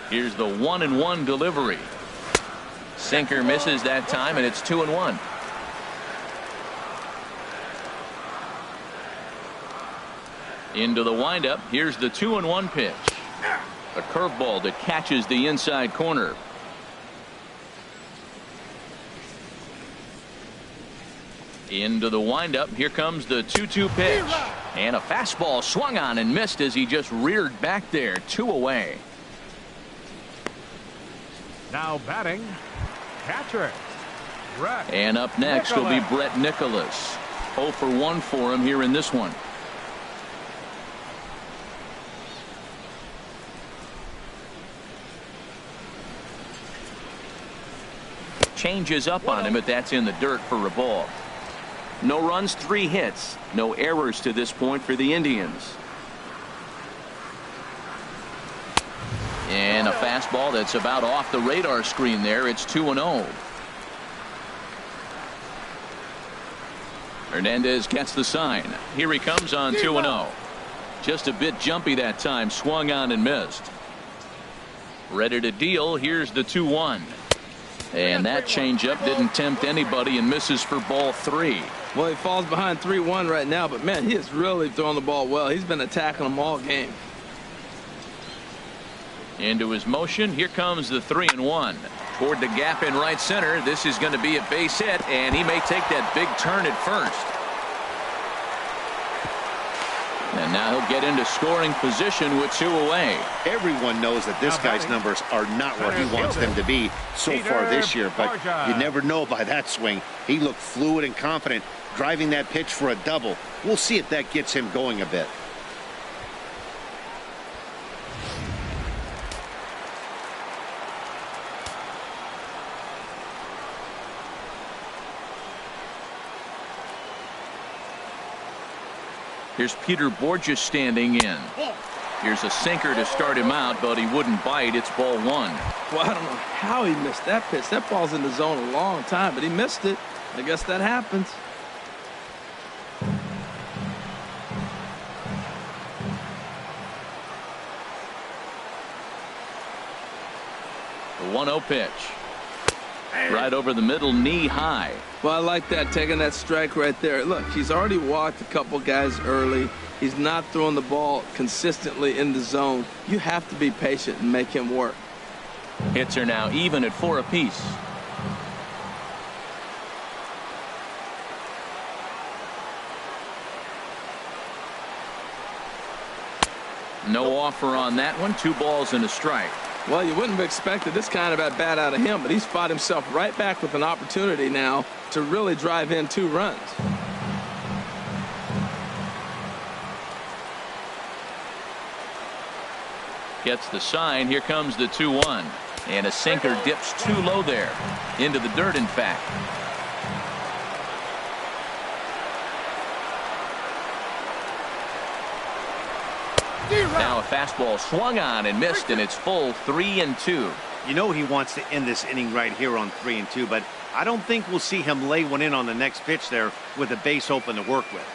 Here's the 1-1 delivery. Sinker misses that time, and it's 2-1. Into the windup. Here's the 2-1 pitch. A curveball that catches the inside corner. Into the windup. Here comes the 2-2 pitch. And a fastball swung on and missed as he just reared back there. 2 away. Now batting, catcher, Brett. And up next will be Brett Nicholas. 0 for 1 for him here in this one. Changes up on him, but that's in the dirt for a ball. No runs, 3 hits, no errors to this point for the Indians. And a fastball that's about off the radar screen there. It's 2-0. Hernandez gets the sign. Here he comes on 2-0. Just a bit jumpy that time, swung on and missed. Ready to deal. Here's the 2-1. And that changeup didn't tempt anybody and misses for ball 3. Well, he falls behind 3-1 right now, but man, he is really throwing the ball well. He's been attacking them all game. Into his motion. Here comes the 3-1. Toward the gap in right center. This is going to be a base hit, and he may take that big turn at first. And now he'll get into scoring position with 2 away. Everyone knows that this guy's numbers are not where he wants them to be so far this year, but you never know by that swing. He looked fluid and confident, driving that pitch for a double. We'll see if that gets him going a bit. Here's Peter Borges standing in. Here's a sinker to start him out, but he wouldn't bite. It's ball 1. Well, I don't know how he missed that pitch. That ball's in the zone a long time, but he missed it. I guess that happens. The 1-0 pitch. Right over the middle, knee high. Well, I like that, taking that strike right there. Look, he's already walked a couple guys early. He's not throwing the ball consistently in the zone. You have to be patient and make him work. Hits are now even at 4 apiece. No offer on that one. 2 balls and a strike. Well, you wouldn't have expected this kind of at bat out of him, but he's fought himself right back with an opportunity now to really drive in 2 runs. Gets the sign. Here comes the 2-1. And a sinker dips too low there. Into the dirt, in fact. Now a fastball swung on and missed, and it's full 3-2. You know he wants to end this inning right here on 3-2, but I don't think we'll see him lay one in on the next pitch there with a base open to work with.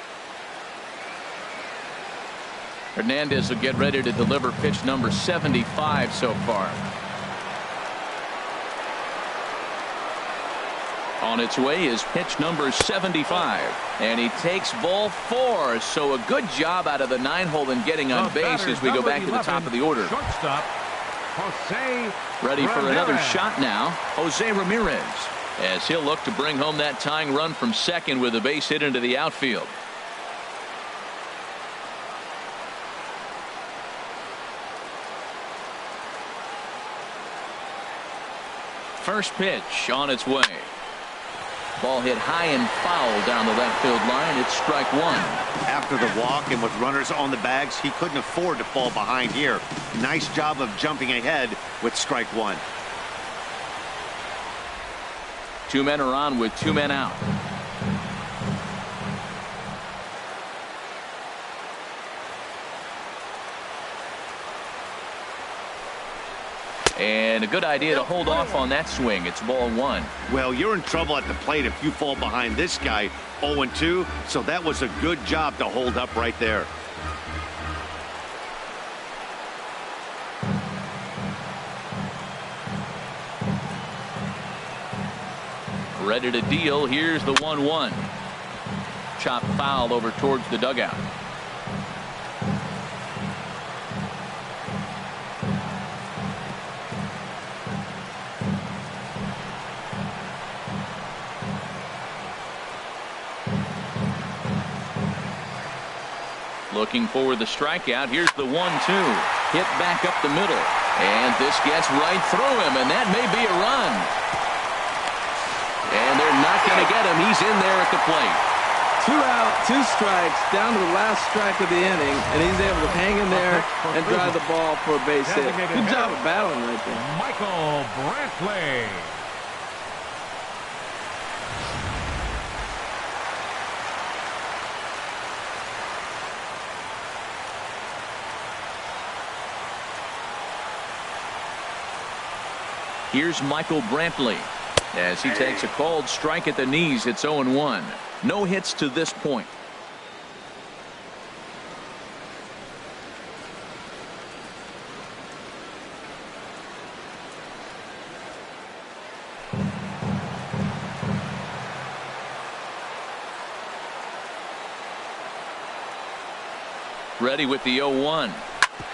Hernandez will get ready to deliver pitch number 75 so far. On its way is pitch number 75, and he takes ball 4. So a good job out of the 9-hole in getting on base as we go back to the top of the order. Shortstop, Jose Ready for another Ramirez. shot now, Jose Ramirez, as he'll look to bring home that tying run from second with a base hit into the outfield. First pitch on its way. Ball hit high and foul down the left field line. It's strike 1. After the walk and with runners on the bags, he couldn't afford to fall behind here. Nice job of jumping ahead with strike 1. 2 men are on with 2 men out. And a good idea to hold off on that swing. It's ball 1. Well, you're in trouble at the plate if you fall behind this guy 0-2, so that was a good job to hold up right there. Ready to deal. Here's the 1-1. Chop foul over towards the dugout. Looking for the strikeout. Here's the 1-2. Hit back up the middle. And this gets right through him, and that may be a run. And they're not going to get him. He's in there at the plate. 2 out, 2 strikes, down to the last strike of the inning, and he's able to hang in there and drive the ball for a base hit. Good job of battling right there. Michael Brantley. Here's Michael Brantley as he takes a called strike at the knees. It's 0-1. No hits to this point. Ready with the 0-1.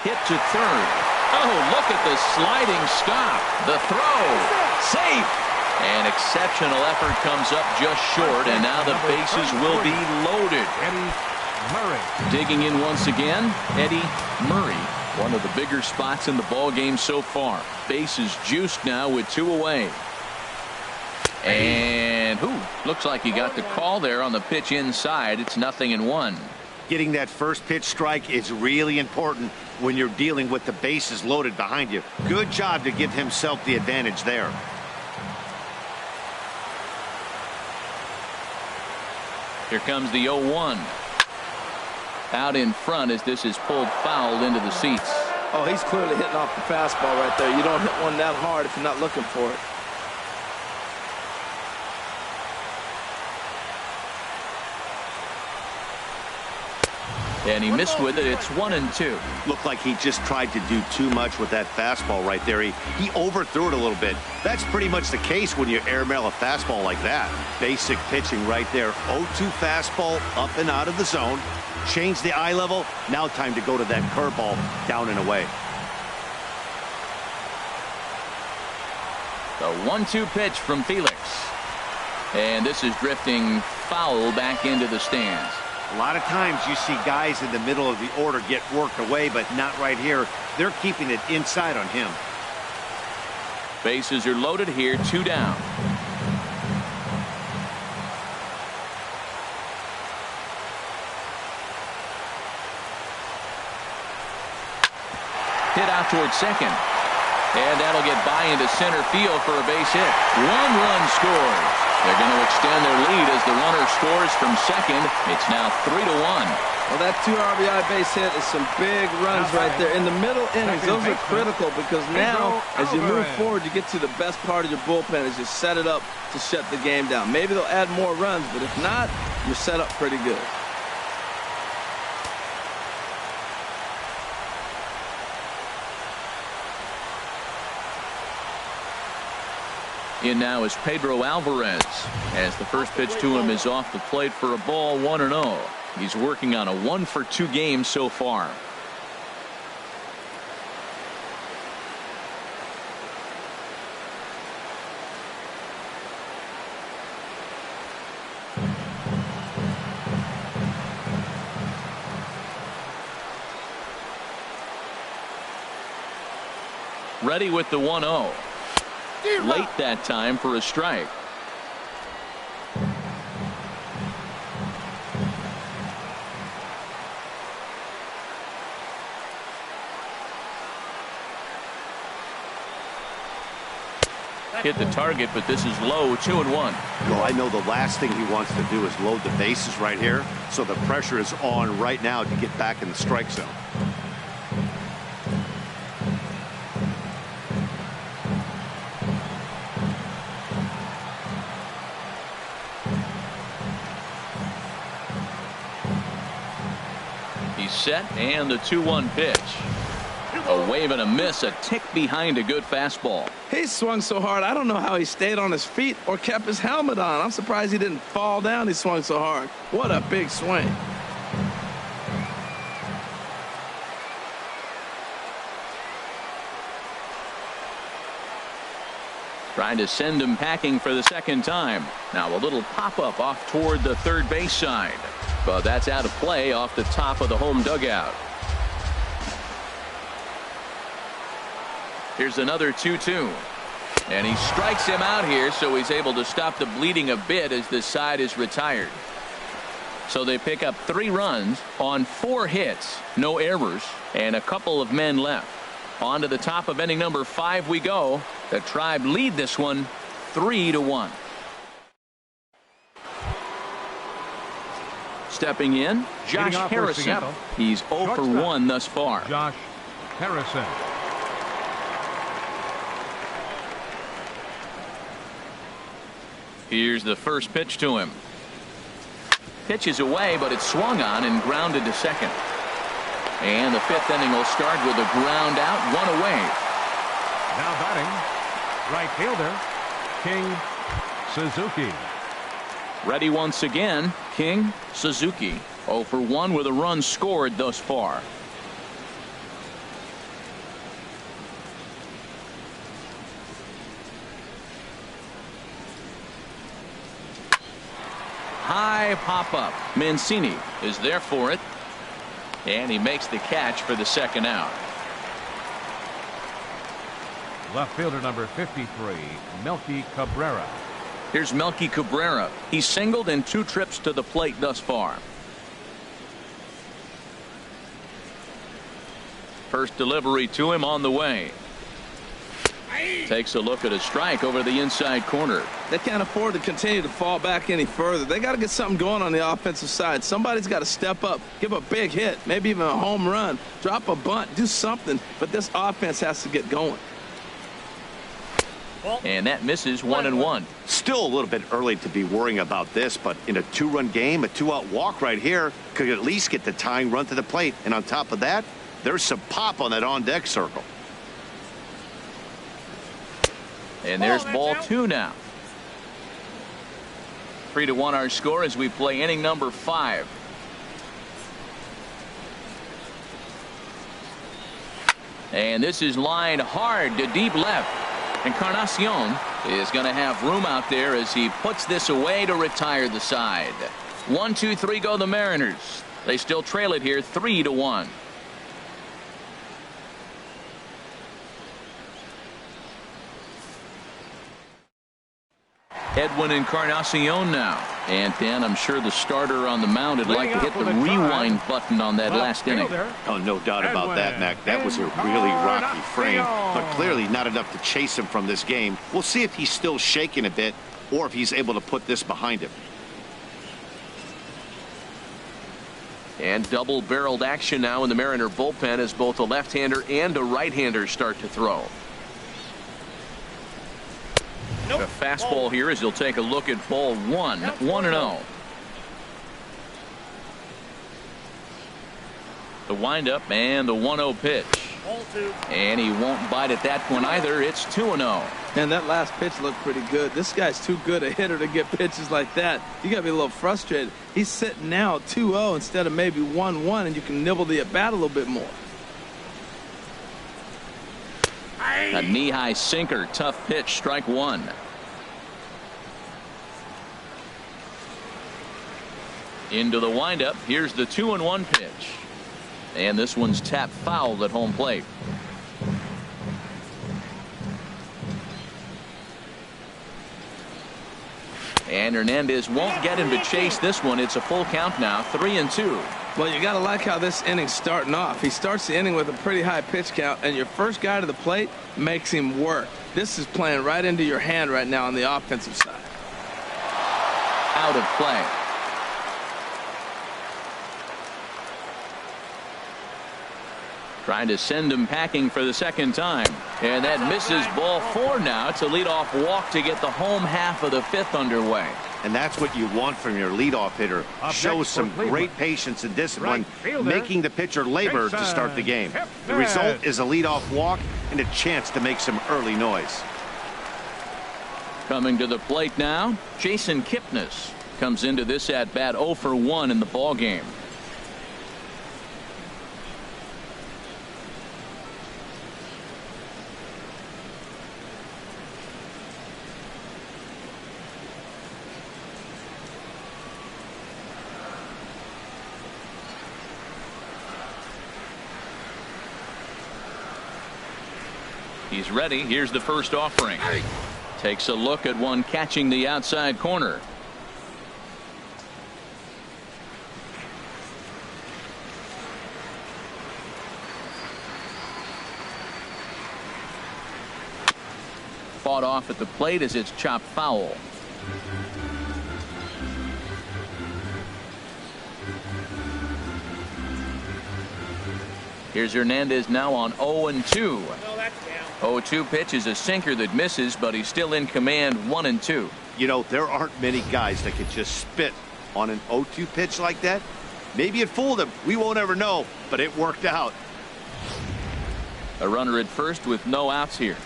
Hit to third. Oh, look at the sliding stop. The throw. Safe. An exceptional effort comes up just short, and now the bases will be loaded. Eddie Murray. Digging in once again, Eddie Murray. One of the bigger spots in the ball game so far. Bases juiced now with 2 away. And looks like he got the call there on the pitch inside. It's 0-1. Getting that first pitch strike is really important when you're dealing with the bases loaded behind you. Good job to give himself the advantage there. Here comes the 0-1. Out in front as this is pulled foul into the seats. Oh, he's clearly hitting off the fastball right there. You don't hit one that hard if you're not looking for it. And he missed with it. It's 1-2. Looked like he just tried to do too much with that fastball right there. He overthrew it a little bit. That's pretty much the case when you airmail a fastball like that. Basic pitching right there. 0-2 fastball up and out of the zone. Change the eye level. Now time to go to that curveball down and away. The 1-2 pitch from Felix. And this is drifting foul back into the stands. A lot of times you see guys in the middle of the order get worked away, but not right here. They're keeping it inside on him. Bases are loaded here, 2 down. Hit out towards second. And that'll get by into center field for a base hit. 1 run scores. They're going to extend their lead as the runner scores from second. It's now 3-1. Well, that 2 RBI base hit is some big runs right there. In the middle innings, those are critical because now, as you move forward, you get to the best part of your bullpen is you set it up to shut the game down. Maybe they'll add more runs, but if not, you're set up pretty good. In now is Pedro Alvarez as the first pitch to him is off the plate for a ball, 1-0. He's working on a 1-for-2 game so far. Ready with the 1-0. Late that time for a strike. Hit the target, but this is low, 2-1. Well, I know the last thing he wants to do is load the bases right here, so the pressure is on right now to get back in the strike zone. Set and the 2-1 pitch. A wave and a miss, a tick behind a good fastball. He swung so hard, I don't know how he stayed on his feet or kept his helmet on. I'm surprised he didn't fall down. He swung so hard. What a big swing. Trying to send him packing for the second time. Now a little pop-up off toward the third base side. But that's out of play off the top of the home dugout. Here's another 2-2. And he strikes him out here, so he's able to stop the bleeding a bit as this side is retired. So they pick up 3 runs on 4 hits, no errors, and a couple of men left. On to the top of inning number 5 we go. The Tribe lead this one 3-1. Stepping in, Josh Harrison. He's 0 for 1 thus far. Josh Harrison. Here's the first pitch to him. Pitch is away, but it's swung on and grounded to second. And the 5th inning will start with a ground out, 1 away. Now batting, right fielder, King Suzuki. Ready once again, King Suzuki. 0 for 1 with a run scored thus far. High pop up. Mancini is there for it. And he makes the catch for the second out. Left fielder number 53, Melky Cabrera. Here's Melky Cabrera. He's singled in 2 trips to the plate thus far. First delivery to him on the way. Takes a look at a strike over the inside corner. They can't afford to continue to fall back any further. They got to get something going on the offensive side. Somebody's got to step up, give a big hit, maybe even a home run, drop a bunt, do something. But this offense has to get going. And that misses 1-1. Still a little bit early to be worrying about this, but in a 2-run game, a 2-out walk right here could at least get the tying run to the plate. And on top of that, there's some pop on that on-deck circle. And there's ball 2 now. 3-1 our score as we play inning number 5. And this is lined hard to deep left. Encarnacion is going to have room out there as he puts this away to retire the side. 1, 2, 3 go the Mariners. They still trail it here 3-1. Edwin Encarnacion now. And Dan, I'm sure the starter on the mound would like to hit the rewind button on that last inning. Oh, no doubt about that, Mac. That was a really rocky frame, but clearly not enough to chase him from this game. We'll see if he's still shaking a bit or if he's able to put this behind him. And double-barreled action now in the Mariner bullpen as both a left-hander and a right-hander start to throw. A fastball here as he'll take a look at ball 1. 1-0. The windup and the 1-0 pitch. And he won't bite at that one either. It's 2-0. And that last pitch looked pretty good. This guy's too good a hitter to get pitches like that. You got to be a little frustrated. He's sitting now 2-0 instead of maybe 1-1, and you can nibble the at-bat a little bit more. A knee-high sinker. Tough pitch. Strike 1. Into the windup. Here's the 2-1 pitch. And this one's tapped foul at home plate. And Hernandez won't get him to chase this one. It's a full count now. 3-2. Well, you got to like how this inning's starting off. He starts the inning with a pretty high pitch count, and your first guy to the plate makes him work. This is playing right into your hand right now on the offensive side. Out of play. Trying to send him packing for the second time. And that misses ball 4 now to lead off walk to get the home half of the 5th underway. And that's what you want from your leadoff hitter. Shows some great patience and discipline, making the pitcher labor to start the game. The result is a leadoff walk and a chance to make some early noise. Coming to the plate now, Jason Kipnis comes into this at bat 0 for 1 in the ball game. He's ready. Here's the first offering. Takes a look at one catching the outside corner. Fought off at the plate as it's chopped foul. Here's Hernandez now on 0-2. 0-2 pitch is a sinker that misses, but he's still in command. 1-2. You know, there aren't many guys that could just spit on an 0-2 pitch like that. Maybe it fooled him. We won't ever know, but it worked out. A runner at first with no outs here.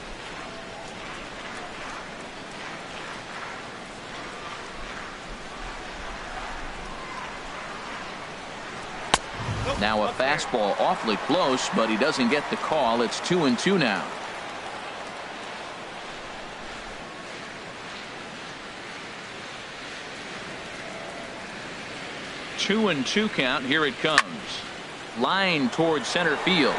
Now a fastball awfully close, but he doesn't get the call. It's 2-2 now. Two and two count. Here it comes. Line towards center field.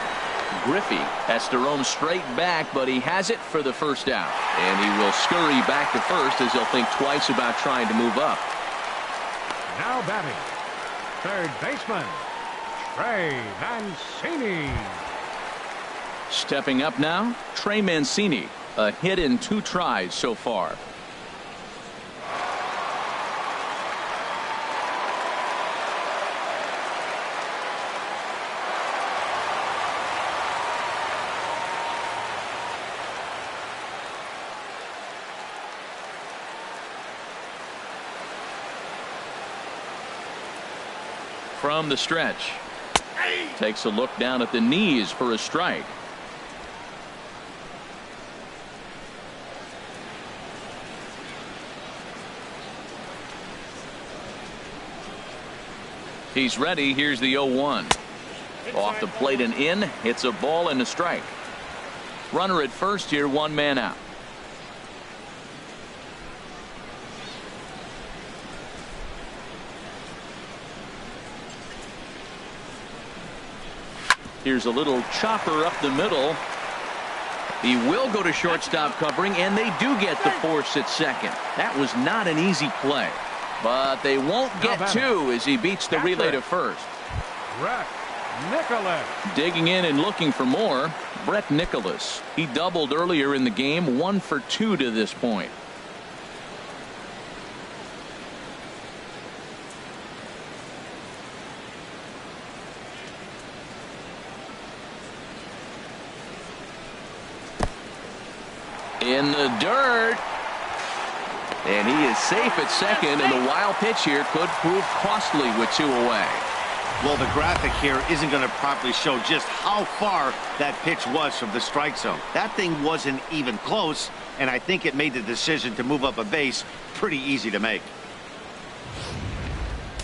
Griffey has to roam straight back, but he has it for the first out. And he will scurry back to first as he'll think twice about trying to move up. Now batting, third baseman, Trey Mancini. Stepping up now, Trey Mancini. A hit in 2 tries so far. From the stretch, takes a look down at the knees for a strike. He's ready. Here's the 0-1. Off the plate and in. It's a ball and a strike. Runner at first here, 1 man out. Here's a little chopper up the middle. He will go to shortstop covering, and they do get the force at second. That was not an easy play, but they won't get 2 as he beats the relay to first. Brett Nicholas. Digging in and looking for more, Brett Nicholas. He doubled earlier in the game, 1 for 2 to this point. In the dirt, and he is safe at second, and the wild pitch here could prove costly with 2 away. Well, the graphic here isn't going to properly show just how far that pitch was from the strike zone. That thing wasn't even close, and I think it made the decision to move up a base pretty easy to make.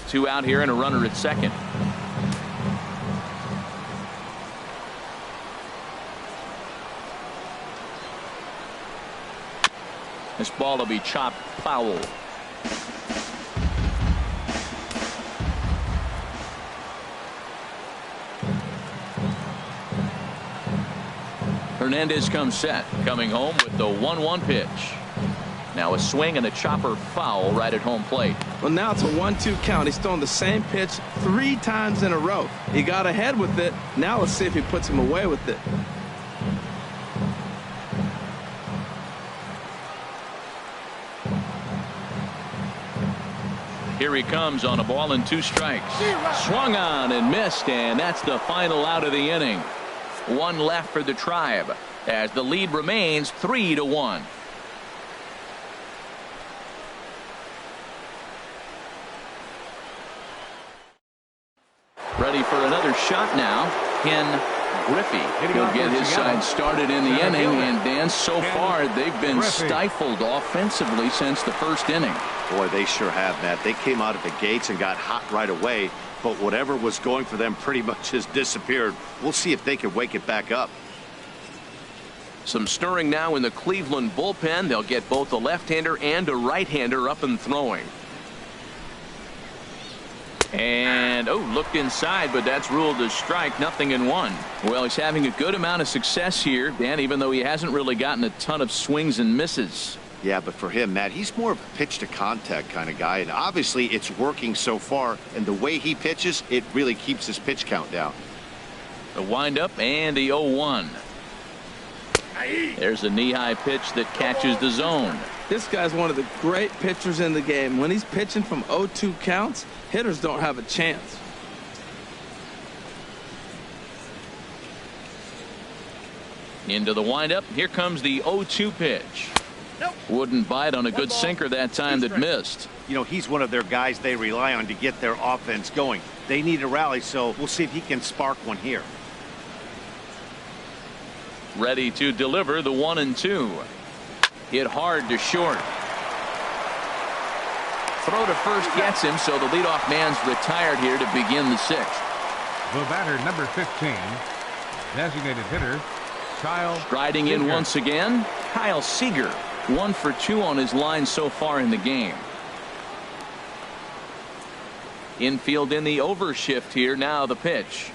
2 out here and a runner at second. This ball will be chopped foul. Hernandez comes set, coming home with the 1-1 pitch. Now a swing and a chopper foul right at home plate. Well, now it's a 1-2 count. He's thrown the same pitch 3 times in a row. He got ahead with it. Now let's see if he puts him away with it. Here he comes on a ball and 2 strikes. Swung on and missed, and that's the final out of the inning. 1 left for the Tribe as the lead remains 3-1. Ready for another shot now. Griffey will get his side started in the inning, and Dan, so far they've been stifled offensively since the first inning. Boy, they sure have, Matt. They came out of the gates and got hot right away, but whatever was going for them pretty much has disappeared. We'll see if they can wake it back up. Some stirring now in the Cleveland bullpen. They'll get both a left-hander and a right-hander up and throwing. And looked inside, but that's ruled a strike. 0-1. Well, he's having a good amount of success here, Dan, even though he hasn't really gotten a ton of swings and misses. Yeah, but for him, Matt, he's more of a pitch to contact kind of guy, and obviously it's working so far, and the way he pitches, it really keeps his pitch count down. The windup and the 0-1. There's a knee-high pitch that catches the zone. This guy's one of the great pitchers in the game. When he's pitching from 0-2 counts, hitters don't have a chance. Into the windup. Here comes the 0-2 pitch. Wouldn't bite on a good sinker that time that missed. You know, he's one of their guys they rely on to get their offense going. They need a rally, so we'll see if he can spark one here. Ready to deliver the 1-2. Hit hard to short. Throw to first gets him, so the leadoff man's retired here to begin the 6th. The batter, number 15, designated hitter, Kyle Striding in Seager. once again, Kyle Seager. 1 for 2 on his line so far in the game. Infield in the overshift here. Now the pitch.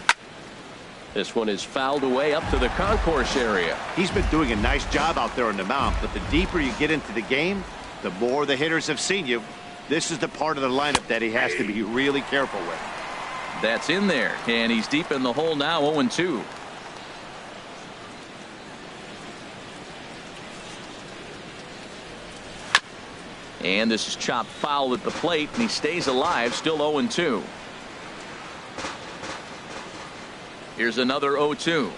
This one is fouled away up to the concourse area. He's been doing a nice job out there on the mound, but the deeper you get into the game, the more the hitters have seen you. This is the part of the lineup that he has to be really careful with. That's in there, and he's deep in the hole now. 0-2. And this is chopped foul at the plate, and he stays alive, still 0-2. Here's another 0-2.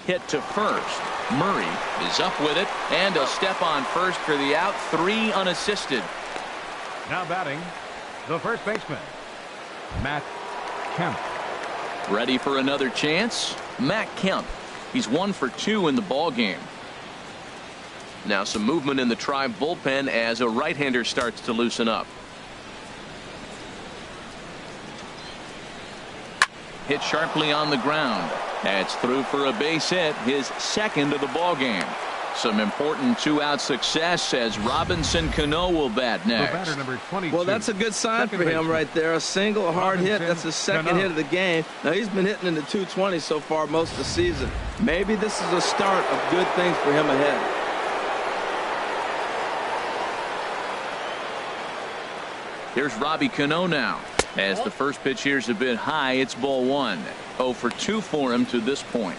Hit to first. Murray is up with it, and a step on first for the out. 3 unassisted. Now batting, the first baseman, Matt Kemp. Ready for another chance? Matt Kemp. He's 1 for 2 in the ball game. Now some movement in the Tribe bullpen as a right-hander starts to loosen up. Hit sharply on the ground. That's through for a base hit, his second of the ball game. Some important 2-out success as Robinson Cano will bat The next. batter, number 22. Well, that's a good sign second for him baseman, right there. A single, a hard hit. Robinson That's his second Cano. hit of the game. Now, he's been hitting in the 220 so far most of the season. Maybe this is a start of good things for him ahead. Here's Robbie Cano now. As the first pitch here's a bit high, it's ball 1. 0 for 2 for him to this point.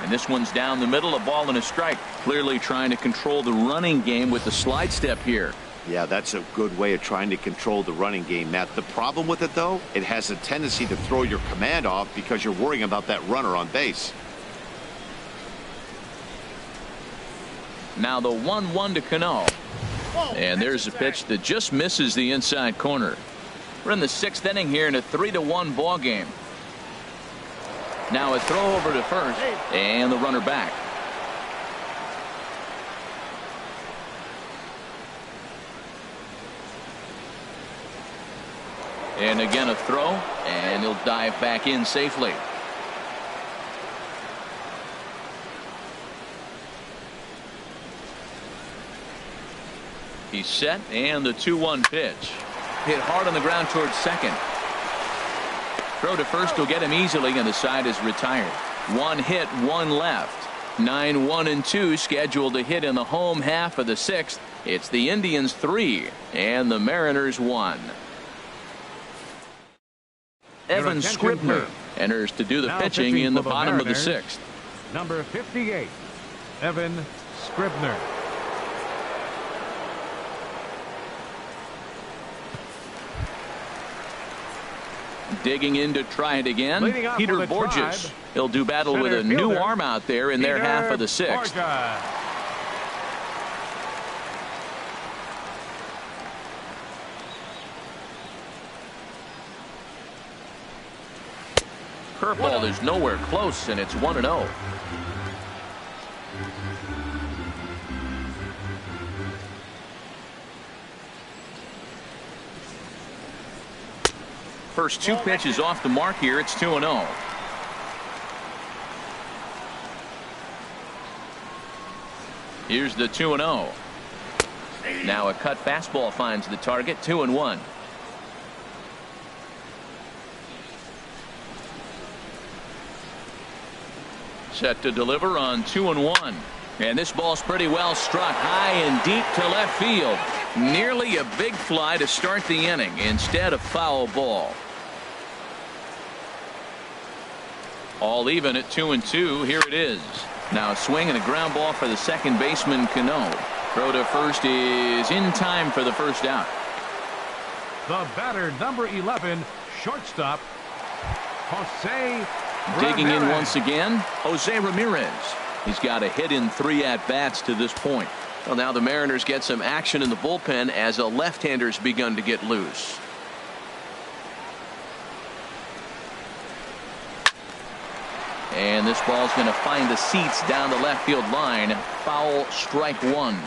And this one's down the middle, a ball and a strike. Clearly trying to control the running game with the slide step here. Yeah, that's a good way of trying to control the running game, Matt. The problem with it, though, it has a tendency to throw your command off because you're worrying about that runner on base. Now the 1-1 to Cano. And there's a pitch that just misses the inside corner. We're in the 6th inning here in a 3-1 ball game. Now a throw over to first, and the runner back. And again a throw, and he'll dive back in safely. He's set, and the 2-1 pitch. Hit hard on the ground towards second. Throw to first will get him easily, and the side is retired. 1 hit, 1 left. 9-1-2 scheduled to hit in the home half of the 6th. It's the Indians 3 and the Mariners 1. Evan Scribner enters to do the Now pitching in the for the bottom of the Mariners, 6th. Number 58, Evan Scribner. Digging in to try it again, Leading off Peter for the Borges. Tribe, He'll do battle with a center new fielder, arm out there in their half of the 6th. Borges. Curveball is nowhere close, and it's 1-0. First 2 pitches off the mark here. It's 2-0. Here's the 2-0. Now a cut fastball finds the target. 2-1. Set to deliver on 2-1. And this ball's pretty well struck high and deep to left field. Nearly a big fly to start the inning. Instead, a foul ball. All even at 2-2. Here it is. Now a swing and a ground ball for the second baseman, Cano. Throw to first is in time for the first out. The batter, number 11, shortstop, Jose Digging in Ramirez. once again, Jose Ramirez. He's got a hit in 3 at-bats to this point. Well, now the Mariners get some action in the bullpen as a left-hander's begun to get loose. And this ball's going to find the seats down the left field line. Foul, strike one.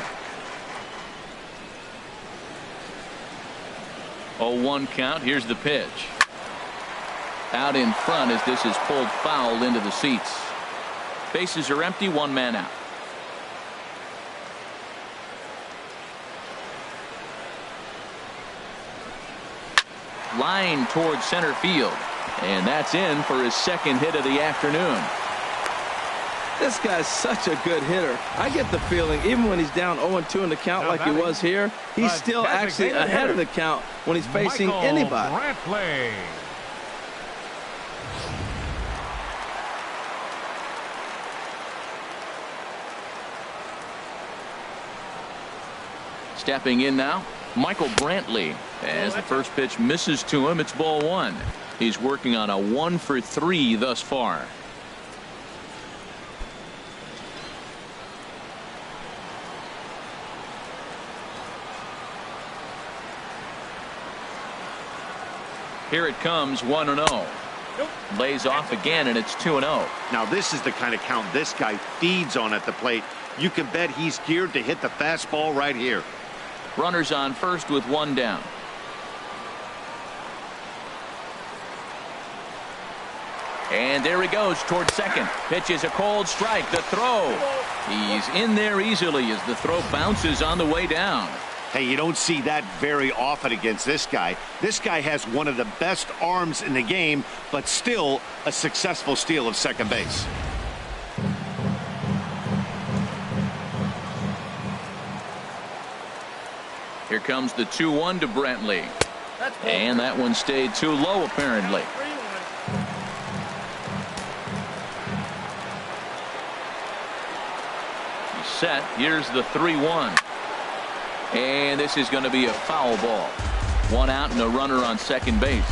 0-1 count. Here's the pitch. Out in front as this is pulled foul into the seats. Bases are empty, one man out. Line towards center field. And that's in for his second hit of the afternoon. This guy's such a good hitter. I get the feeling even when he's down 0-2 in the count like he was here, he's still actually ahead of the count when he's facing anybody. Brantley. Stepping in now, Michael Brantley. As the first pitch misses to him, it's ball one. He's working on a 1-for-3 thus far. Here it comes, 1-0. Lays off again, and it's 2-0. Now this is the kind of count this guy feeds on at the plate. You can bet he's geared to hit the fastball right here. Runners on first with one down. And there he goes toward second. Pitch is a cold strike. The throw. He's in there easily as the throw bounces on the way down. Hey, you don't see that very often against this guy. This guy has one of the best arms in the game, but still a successful steal of second base. Here comes the 2-1 to Brantley. And that one stayed too low apparently. He's set. Here's the 3-1. And this is going to be a foul ball. One out and a runner on second base.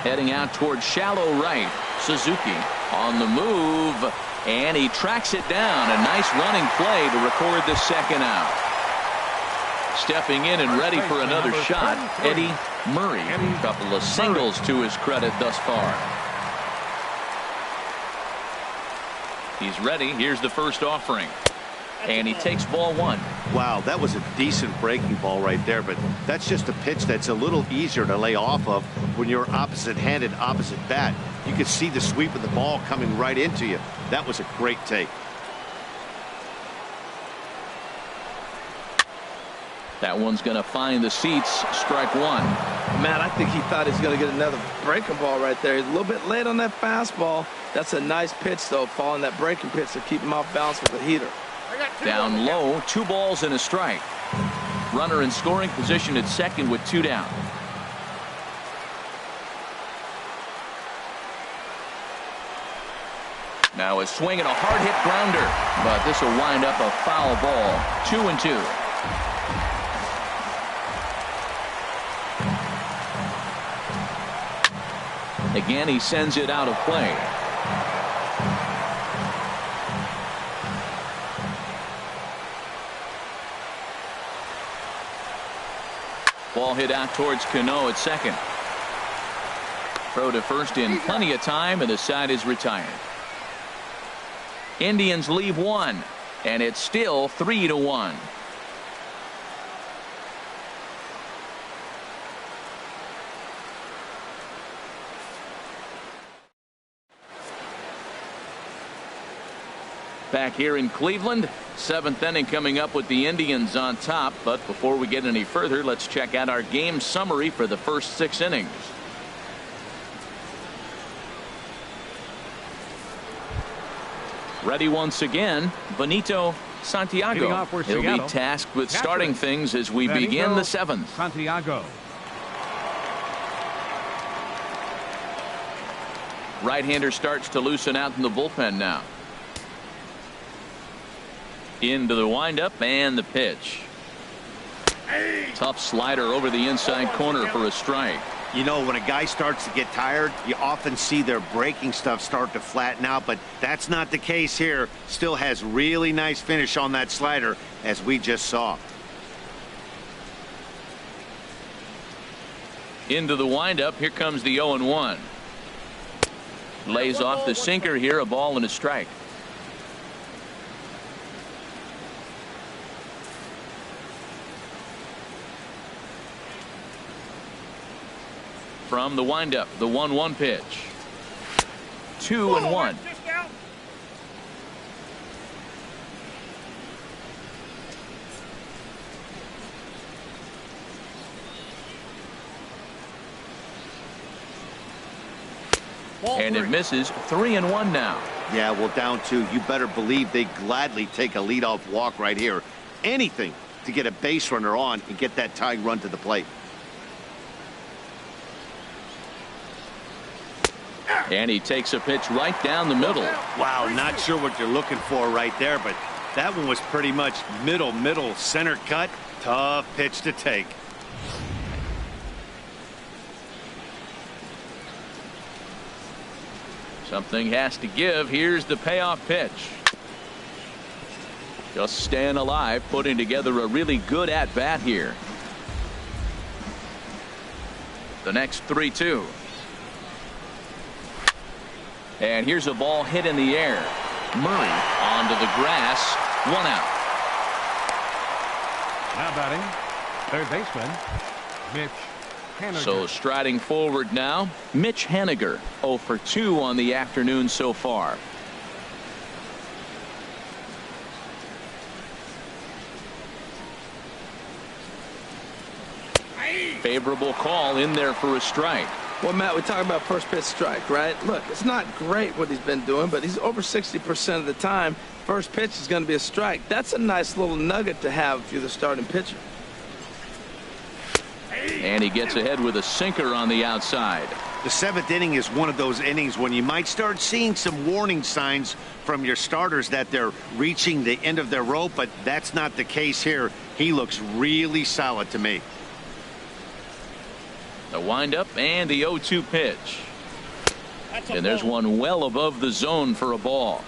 Heading out towards shallow right. Suzuki on the move, and he tracks it down. A nice running play to record the second out. Stepping in and ready for another shot, Eddie Murray. A couple of singles to his credit thus far. He's ready. Here's the first offering. And he takes ball one. Wow, that was a decent breaking ball right there, but that's just a pitch that's a little easier to lay off of when you're opposite-handed, opposite bat. You could see the sweep of the ball coming right into you. That was a great take. That one's going to find the seats. Strike one. Man, I think he thought he was going to get another breaking ball right there. He's a little bit late on that fastball. That's a nice pitch, though, following that breaking pitch to keep him off balance with the heater. Down low, 2 balls and a strike. Runner in scoring position at second with 2 down. Now a swing and a hard hit grounder, but this will wind up a foul ball. 2-2. Again, he sends it out of play. Ball hit out towards Cano at second. Throw to first in plenty of time, and the side is retired. Indians leave one, and it's still 3-1. Back here in Cleveland, 7th inning coming up with the Indians on top. But before we get any further, let's check out our game summary for the first 6 innings. Ready once again, Benito Santiago. He'll be tasked with starting things as we begin the 7th. Santiago. Right-hander starts to loosen out in the bullpen now. Into the windup and the pitch. Tough slider over the inside corner for a strike. You know, when a guy starts to get tired, you often see their breaking stuff start to flatten out, but that's not the case here. Still has really nice finish on that slider, as we just saw. Into the windup. Here comes the 0-1. Lays off the sinker here. A ball and a strike. From the windup, the 1-1 pitch. 2-1. And it misses. 3-1 now. Yeah, well, down 2. You better believe they gladly take a leadoff walk right here. Anything to get a base runner on and get that tying run to the plate. And he takes a pitch right down the middle. Wow, not sure what you're looking for right there, but that one was pretty much middle, center cut. Tough pitch to take. Something has to give. Here's the payoff pitch. Just staying alive, putting together a really good at-bat here. The next 3-2. And here's a ball hit in the air. Murray onto the grass. 1 out. Now batting, third baseman, Mitch Haniger. So striding forward now, Mitch Haniger. 0 for 2 on the afternoon so far. Favorable call in there for a strike. Well, Matt, we talk about first pitch strike, right? Look, it's not great what he's been doing, but he's over 60% of the time. First pitch is going to be a strike. That's a nice little nugget to have if you're the starting pitcher. And he gets ahead with a sinker on the outside. The 7th inning is one of those innings when you might start seeing some warning signs from your starters that they're reaching the end of their rope, but that's not the case here. He looks really solid to me. The windup and the 0-2 pitch. And there's one well above the zone for a ball.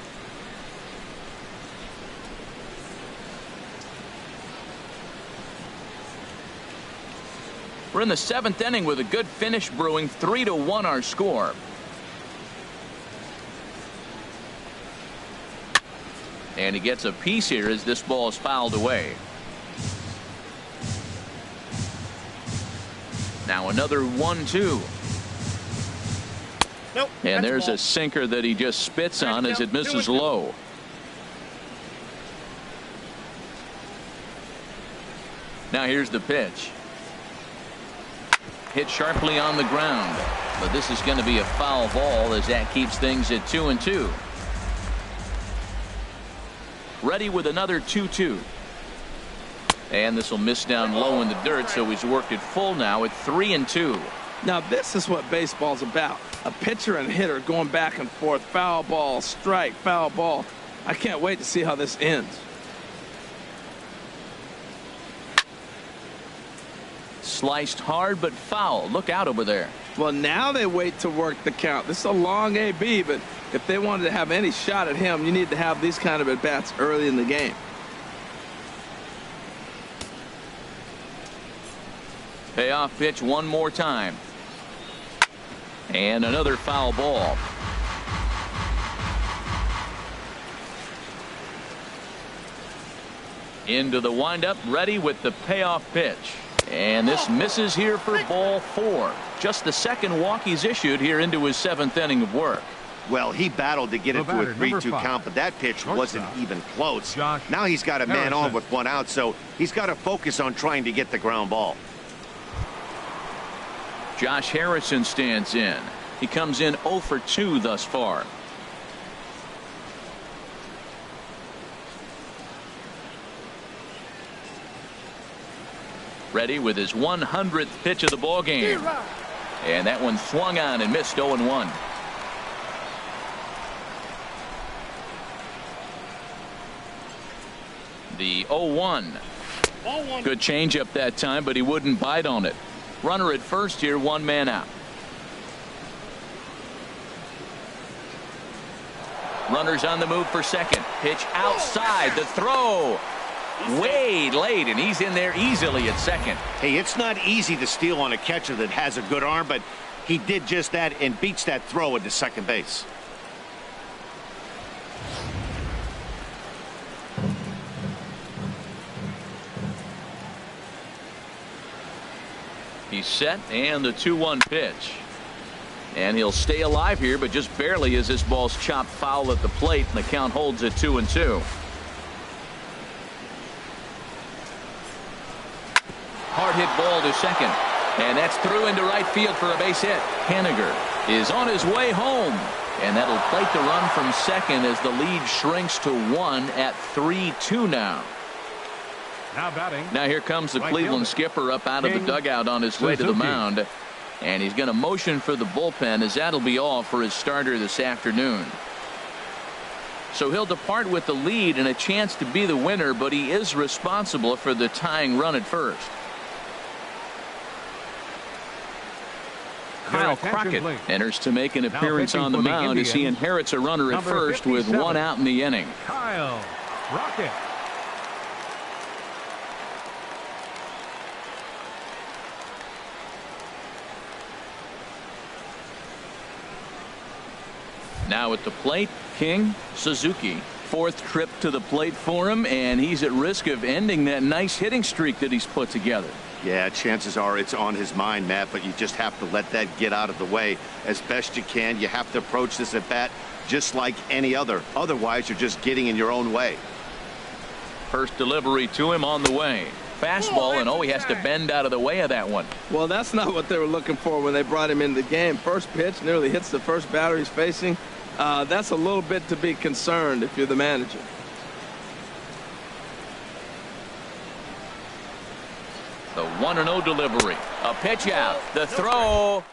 We're in the 7th inning with a good finish brewing. 3-1 our score. And he gets a piece here as this ball is fouled away. Now another 1-2. Nope. And there's a sinker that he just spits on as it misses low. Now here's the pitch. Hit sharply on the ground. But this is going to be a foul ball as that keeps things at 2-2. Ready with another 2-2. And this will miss down low in the dirt, so he's worked it full now at 3-2. Now this is what baseball's about. A pitcher and hitter going back and forth. Foul ball, strike, foul ball. I can't wait to see how this ends. Sliced hard but foul. Look out over there. Well, now they wait to work the count. This is a long AB, but if they wanted to have any shot at him, you need to have these kind of at-bats early in the game. Payoff pitch one more time. And another foul ball. Into the windup, ready with the payoff pitch. And this misses here for ball 4. Just the second walk he's issued here into his 7th inning of work. Well, he battled to get it to a 3-2 count, but that pitch wasn't even close. Now he's got a man on with 1 out, so he's got to focus on trying to get the ground ball. Josh Harrison stands in. He comes in 0 for 2 thus far. Ready with his 100th pitch of the ball game. And that one swung on and missed. 0-1. The 0-1. Good changeup that time, but he wouldn't bite on it. Runner at first here, one man out. Runners on the move for second. Pitch outside. The throw way late, and he's in there easily at second. Hey, it's not easy to steal on a catcher that has a good arm, but he did just that and beats that throw into second base. He's set, and the 2-1 pitch. And he'll stay alive here, but just barely as this ball's chopped foul at the plate, and the count holds at 2-2. Hard hit ball to second, and that's through into right field for a base hit. Haniger is on his way home, and that'll plate the run from second as the lead shrinks to 1 at 3-2 now. Now batting. Now here comes the right Cleveland fielder. skipper up out of the dugout on his way to the Suzuki. mound. And he's going to motion for the bullpen, as that'll be all for his starter this afternoon. So he'll depart with the lead and a chance to be the winner, but he is responsible for the tying run at first. Kyle Crockett enters to make an appearance on the mound as he inherits a runner at first with 1 out in the inning. Kyle Crockett. Now at the plate, King Suzuki. 4th trip to the plate for him, and he's at risk of ending that nice hitting streak that he's put together. Yeah, chances are it's on his mind, Matt, but you just have to let that get out of the way as best you can. You have to approach this at bat just like any other. Otherwise, you're just getting in your own way. First delivery to him on the way. Fastball, and he has to bend out of the way of that one. Well, that's not what they were looking for when they brought him in the game. First pitch nearly hits the first batter he's facing. That's a little bit to be concerned if you're the manager. The 1-0 delivery. A pitch out. The throw.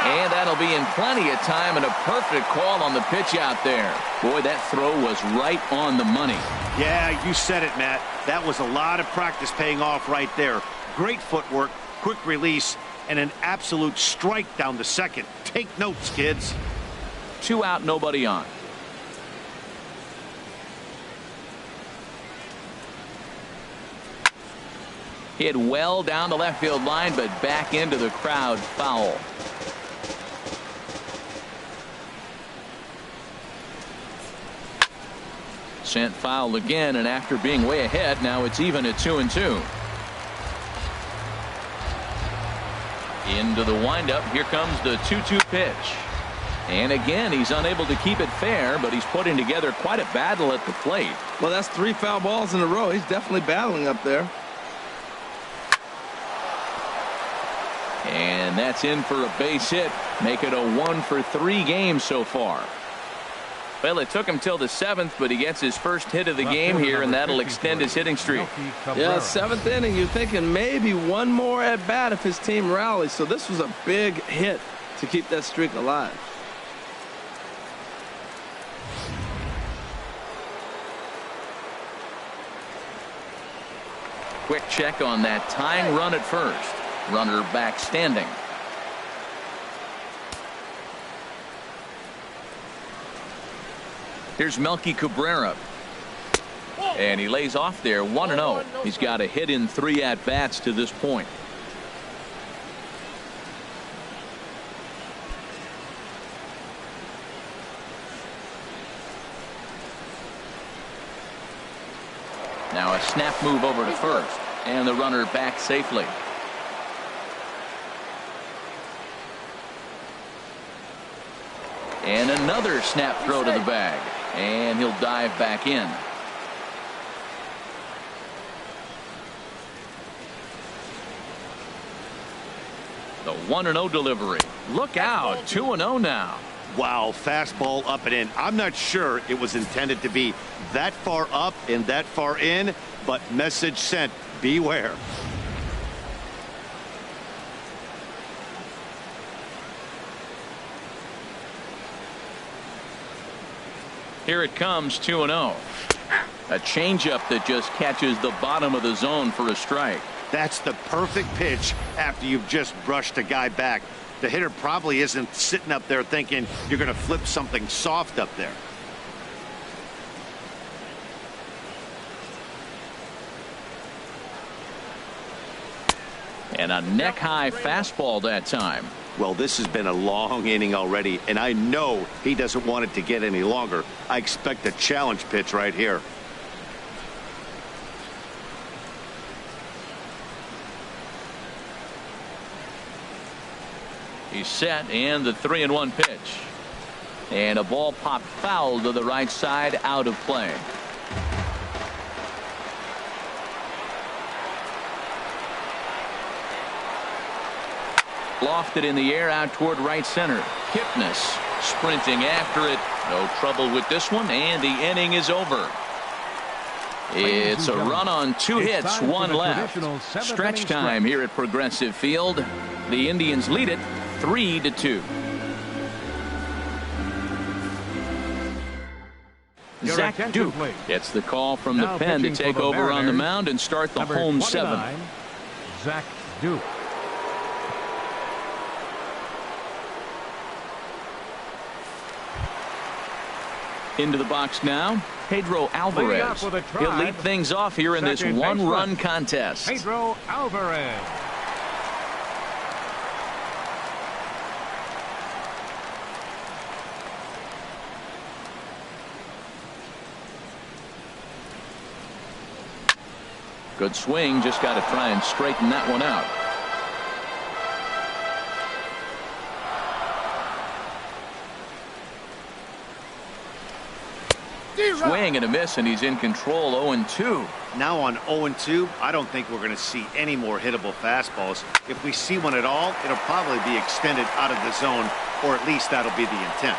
And that'll be in plenty of time, and a perfect call on the pitch out there. Boy, that throw was right on the money. Yeah, you said it, Matt. That was a lot of practice paying off right there. Great footwork, quick release, and an absolute strike down the second. Take notes, kids. 2 out, nobody on. Hit well down the left field line, but back into the crowd, foul. Sent foul again, and after being way ahead, now it's even at 2-2. Into the windup. Here comes the 2-2 pitch. And again, he's unable to keep it fair, but he's putting together quite a battle at the plate. Well, that's 3 foul balls in a row. He's definitely battling up there. And that's in for a base hit. Make it a 1-for-3 game so far. Well, it took him till the 7th, but he gets his first hit of the game here, and that'll extend his hitting streak. Yeah, 7th inning. You're thinking maybe one more at bat if his team rallies. So this was a big hit to keep that streak alive. Quick check on that tying run at first. Runner back standing. Here's Melky Cabrera. And he lays off there 1-0. He's got a hit in 3 at-bats to this point. Now a snap move over to first. And the runner back safely. And another snap throw to the bag. And he'll dive back in. The 1-0 delivery. Look out. 2-0 now. Wow, fastball up and in. I'm not sure it was intended to be that far up and that far in, but message sent. Beware. Here it comes, 2-0. A changeup that just catches the bottom of the zone for a strike. That's the perfect pitch after you've just brushed a guy back. The hitter probably isn't sitting up there thinking you're going to flip something soft up there. And a neck-high fastball that time. Well, this has been a long inning already, and I know he doesn't want it to get any longer. I expect a challenge pitch right here. He's set, and the 3-1 pitch. And a ball popped foul to the right side, out of play. Lofted in the air out toward right center. Kipnis sprinting after it. No trouble with this one, and the inning is over. It's a run on 2 hits, 1 left. Stretch time here at Progressive Field. The Indians lead it 3-2. Zach Duke gets the call from the pen to take over on the mound and start the home 7. Zach Duke. Into the box now, Pedro Alvarez. He'll lead things off here in this 1-run contest. Pedro Alvarez. Good swing, just got to try and straighten that one out. Swing and a miss, and he's in control. 0-2. Now on 0-2, I don't think we're going to see any more hittable fastballs. If we see one at all, it'll probably be extended out of the zone, or at least that'll be the intent.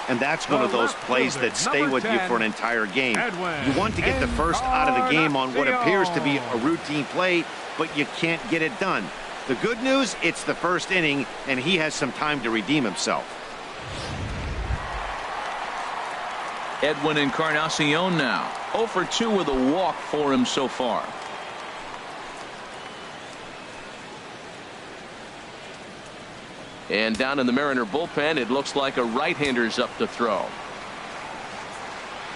And that's one of those plays that stay with you for an entire game. You want to get the first out of the game on what appears to be a routine play, but you can't get it done. The good news, it's the first inning, and he has some time to redeem himself. Edwin Encarnacion now. 0 for 2 with a walk for him so far. And down in the Mariner bullpen, it looks like a right-hander's up to throw.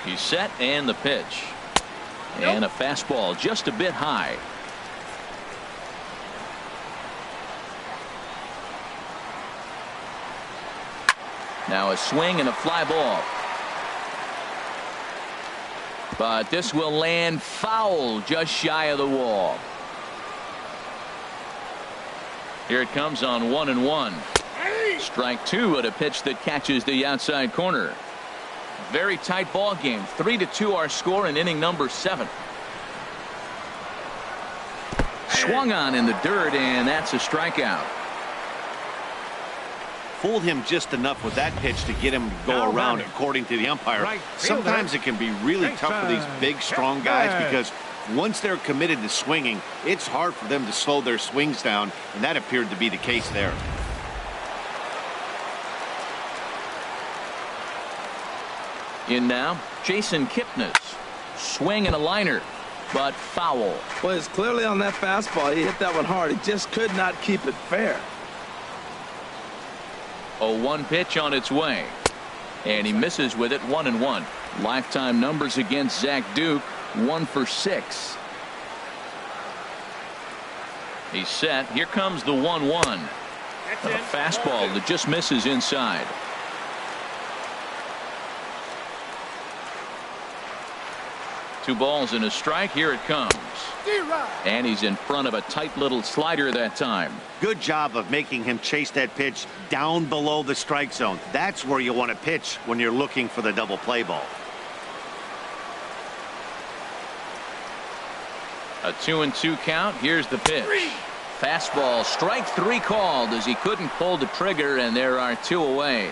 He's set, and the pitch. And a fastball just a bit high. Now a swing and a fly ball. But this will land foul just shy of the wall. Here it comes on 1-1. Strike 2 at a pitch that catches the outside corner. Very tight ball game. 3-2 our score in inning number 7. Swung on in the dirt, and that's a strikeout. Fooled him just enough with that pitch to get him to go around, according to the umpire. Sometimes it can be really tough for these big, strong guys because once they're committed to swinging, it's hard for them to slow their swings down, and that appeared to be the case there. In now, Jason Kipnis. Swing and a liner, but foul. Well, it's clearly on that fastball. He hit that one hard. He just could not keep it fair. 0-1 pitch on its way. And he misses with it. 1-1. Lifetime numbers against Zach Duke. 1 for 6. He's set. Here comes the 1-1. A fastball that just misses inside. Two balls and a strike. Here it comes. And he's in front of a tight little slider that time. Good job of making him chase that pitch down below the strike zone. That's where you want to pitch when you're looking for the double play ball. A 2-2 count. Here's the pitch. Fastball, strike 3 called as he couldn't pull the trigger, and there are 2 away.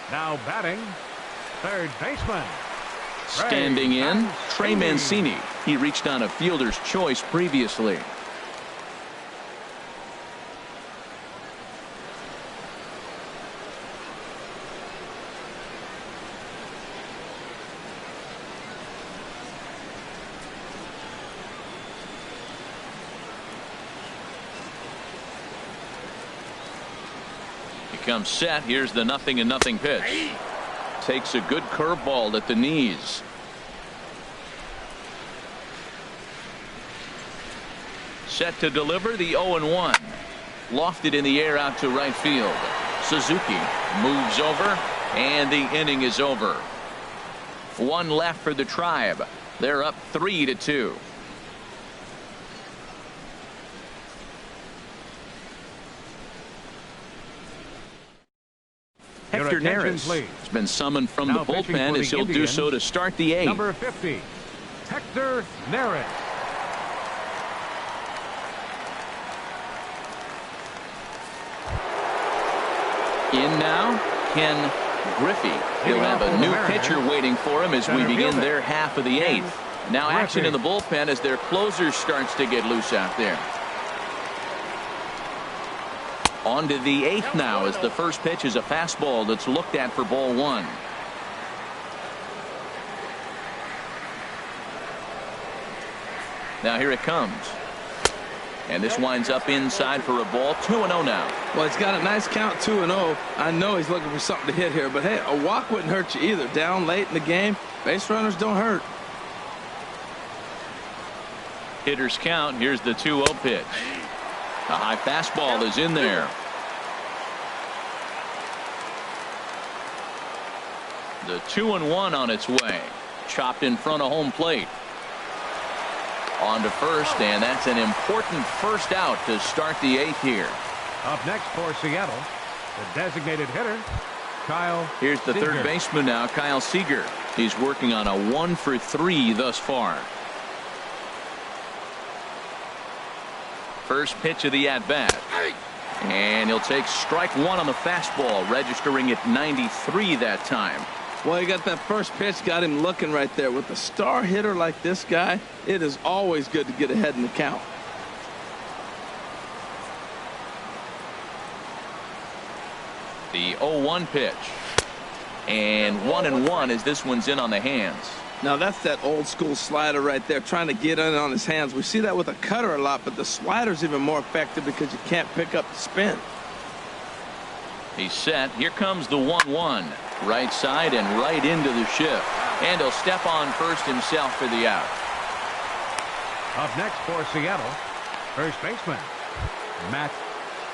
Now batting, third baseman. Standing in, Trey Mancini. He reached on a fielder's choice previously. comes set. Here's the 0-0 pitch. Takes a good curveball at the knees. Set to deliver the 0-1. Lofted in the air out to right field. Suzuki moves over, and the inning is over. One left for the Tribe. They're up 3-2. Hernandez has been summoned from the bullpen as he'll do so to start the 8th. Number 50, Hernandez. In now, Griffey. He'll have a new pitcher waiting for him as we begin their half of the 8th. Now action in the bullpen as their closer starts to get loose out there. On to the 8th now as the first pitch is a fastball that's looked at for ball 1. Now here it comes. And this winds up inside for a ball. 2-0 now. Well, he's got a nice count, 2-0. I know he's looking for something to hit here, but hey, a walk wouldn't hurt you either. Down late in the game, base runners don't hurt. Hitters count. Here's the 2-0 pitch. A high fastball is in there. The 2-1 on its way. Chopped in front of home plate. On to first, and that's an important first out to start the 8th here. Up next for Seattle, the designated hitter, Kyle. Here's the third baseman now, Kyle Seager. He's working on a 1-for-3 thus far. First pitch of the at-bat. And he'll take strike 1 on the fastball, registering at 93 that time. Well, he got that first pitch, got him looking right there. With a star hitter like this guy, it is always good to get ahead in the count. The 0-1 pitch. And 1-1 as this one's in on the hands. Now that's that old school slider right there, trying to get in on his hands. We see that with a cutter a lot, but the slider's even more effective because you can't pick up the spin. He's set. Here comes the 1-1. Right side and right into the shift. And he'll step on first himself for the out. Up next for Seattle, first baseman, Matt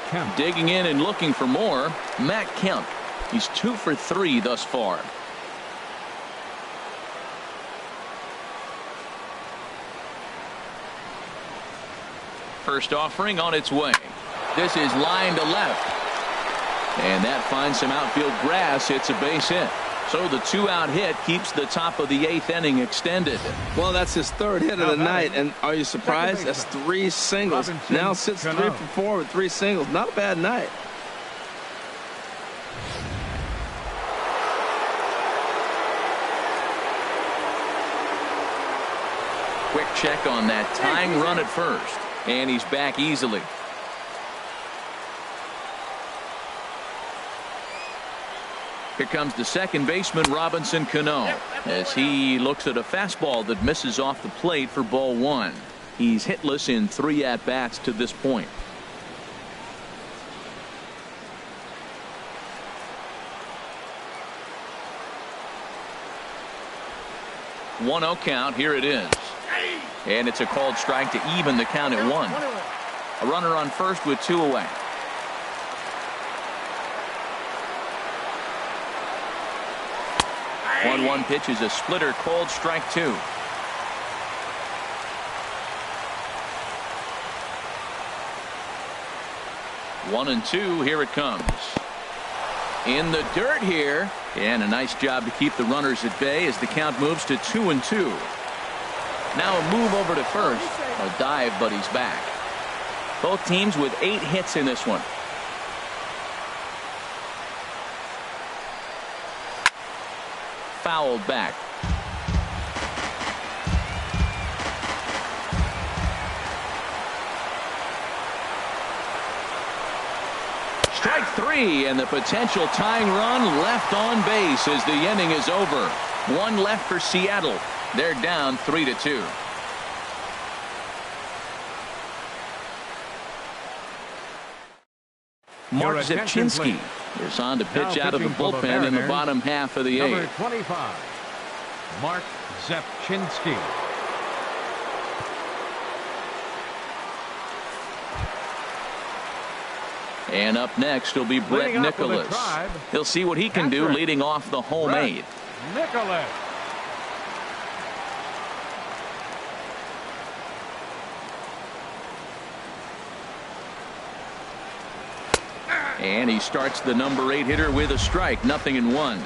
Kemp. Digging in and looking for more, Matt Kemp. He's 2 for 3 thus far. First offering on its way. This is line to left. And that finds some outfield grass. It's a base hit. So the 2-out hit keeps the top of the 8th inning extended. Well, that's his 3rd hit of the night. And are you surprised? That's 3 singles. Now sits 3 for 4 with 3 singles. Not a bad night. Quick check on that tying run at first. And he's back easily. Here comes the second baseman, Robinson Cano, as he looks at a fastball that misses off the plate for ball 1. He's hitless in 3 at-bats to this point. One 1-0 count. Here it is. And it's a called strike to even the count at 1. A runner on first with 2 away. 1-1 pitch is a splitter, called strike 2. One and 2, here it comes. In the dirt here, and a nice job to keep the runners at bay as the count moves to 2-2. Now a move over to first. A dive, but he's back. Both teams with 8 hits in this one. Fouled back. Strike 3, and the potential tying run left on base as the inning is over. 1 left for Seattle. They're down 3-2. Mark Zipchinski Is on to pitch Now out of the pitching for the bullpen in the Mariners, bottom half of the Number eighth. 25, Mark Zepchinski. And up next will be Brett Leading off with the Nicholas. Tribe, He'll see what he can do Patrick leading off the home Brett eighth. Nicholas. And he starts the number 8 hitter with a strike. 0-1.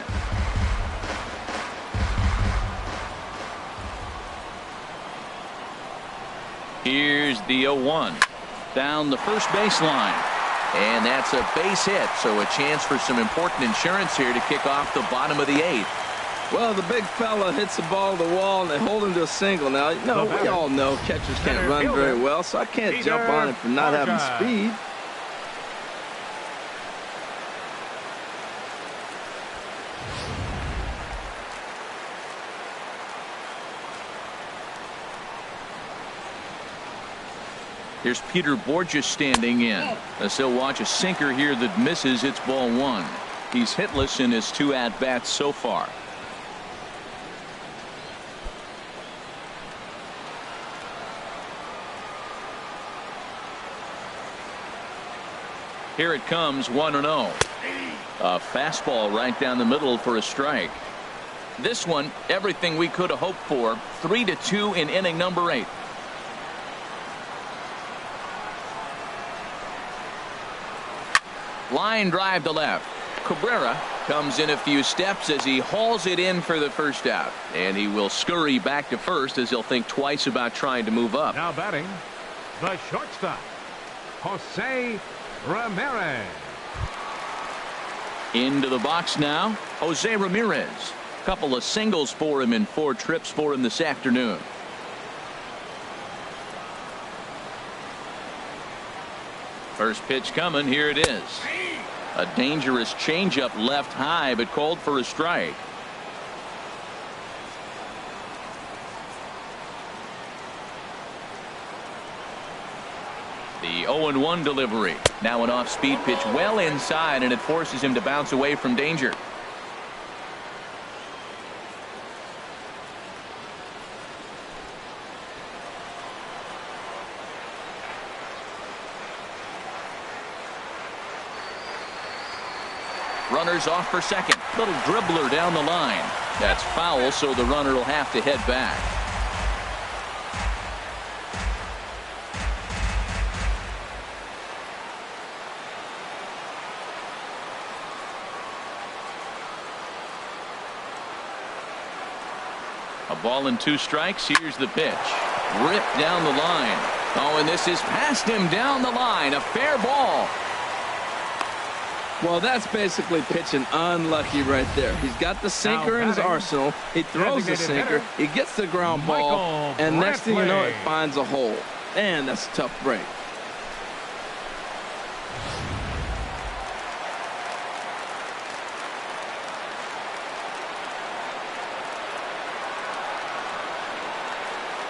Here's the 0-1 down the first baseline, and that's a base hit, so a chance for some important insurance here to kick off the bottom of the 8th. Well, the big fella hits the ball to the wall, and they hold him to a single. Now, you know, we all know catchers can't run very well, so I can't jump on him for not having speed. Here's Peter Borges standing in as he'll watch a sinker here that misses. It's ball 1. He's hitless in his 2 at-bats so far. Here it comes, 1-0. A fastball right down the middle for a strike. This one, everything we could have hoped for. 3-2 in inning number 8. Line drive to left. Cabrera comes in a few steps as he hauls it in for the first out. And he will scurry back to first as he'll think twice about trying to move up. Now batting, the shortstop, Jose Ramirez. Into the box now, Jose Ramirez. Couple of singles for him in 4 trips for him this afternoon. First pitch coming. Here it is. A dangerous changeup left high, but called for a strike. The 0-1 delivery. Now an off-speed pitch well inside, and it forces him to bounce away from danger. Runners off for second. Little dribbler down the line. That's foul, so the runner will have to head back. A ball and 2 strikes. Here's the pitch. Ripped down the line. Oh, and this is past him down the line. A fair ball. Well, that's basically pitching unlucky right there. He's got the sinker in his arsenal. He throws the sinker. He gets the ground ball. And next thing you know, it finds a hole. Man, that's a tough break.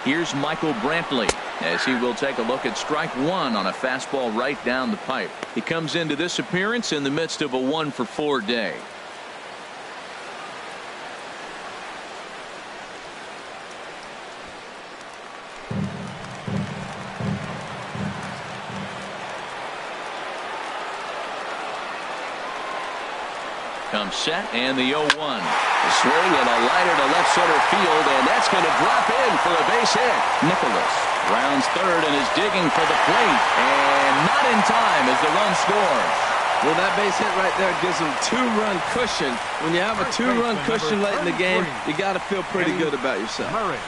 Here's Michael Brantley as he will take a look at strike 1 on a fastball right down the pipe. He comes into this appearance in the midst of a 1-for-4 day. Comes set, and the 0-1. A swing and a liner to left center field, and that's going to drop in for a base hit. Nicholas rounds third and is digging for the plate, and not in time as the run scores. Well, that base hit right there gives him 2-run cushion. When you have a 2-run cushion late in the game, you got to feel pretty good about yourself. Murray.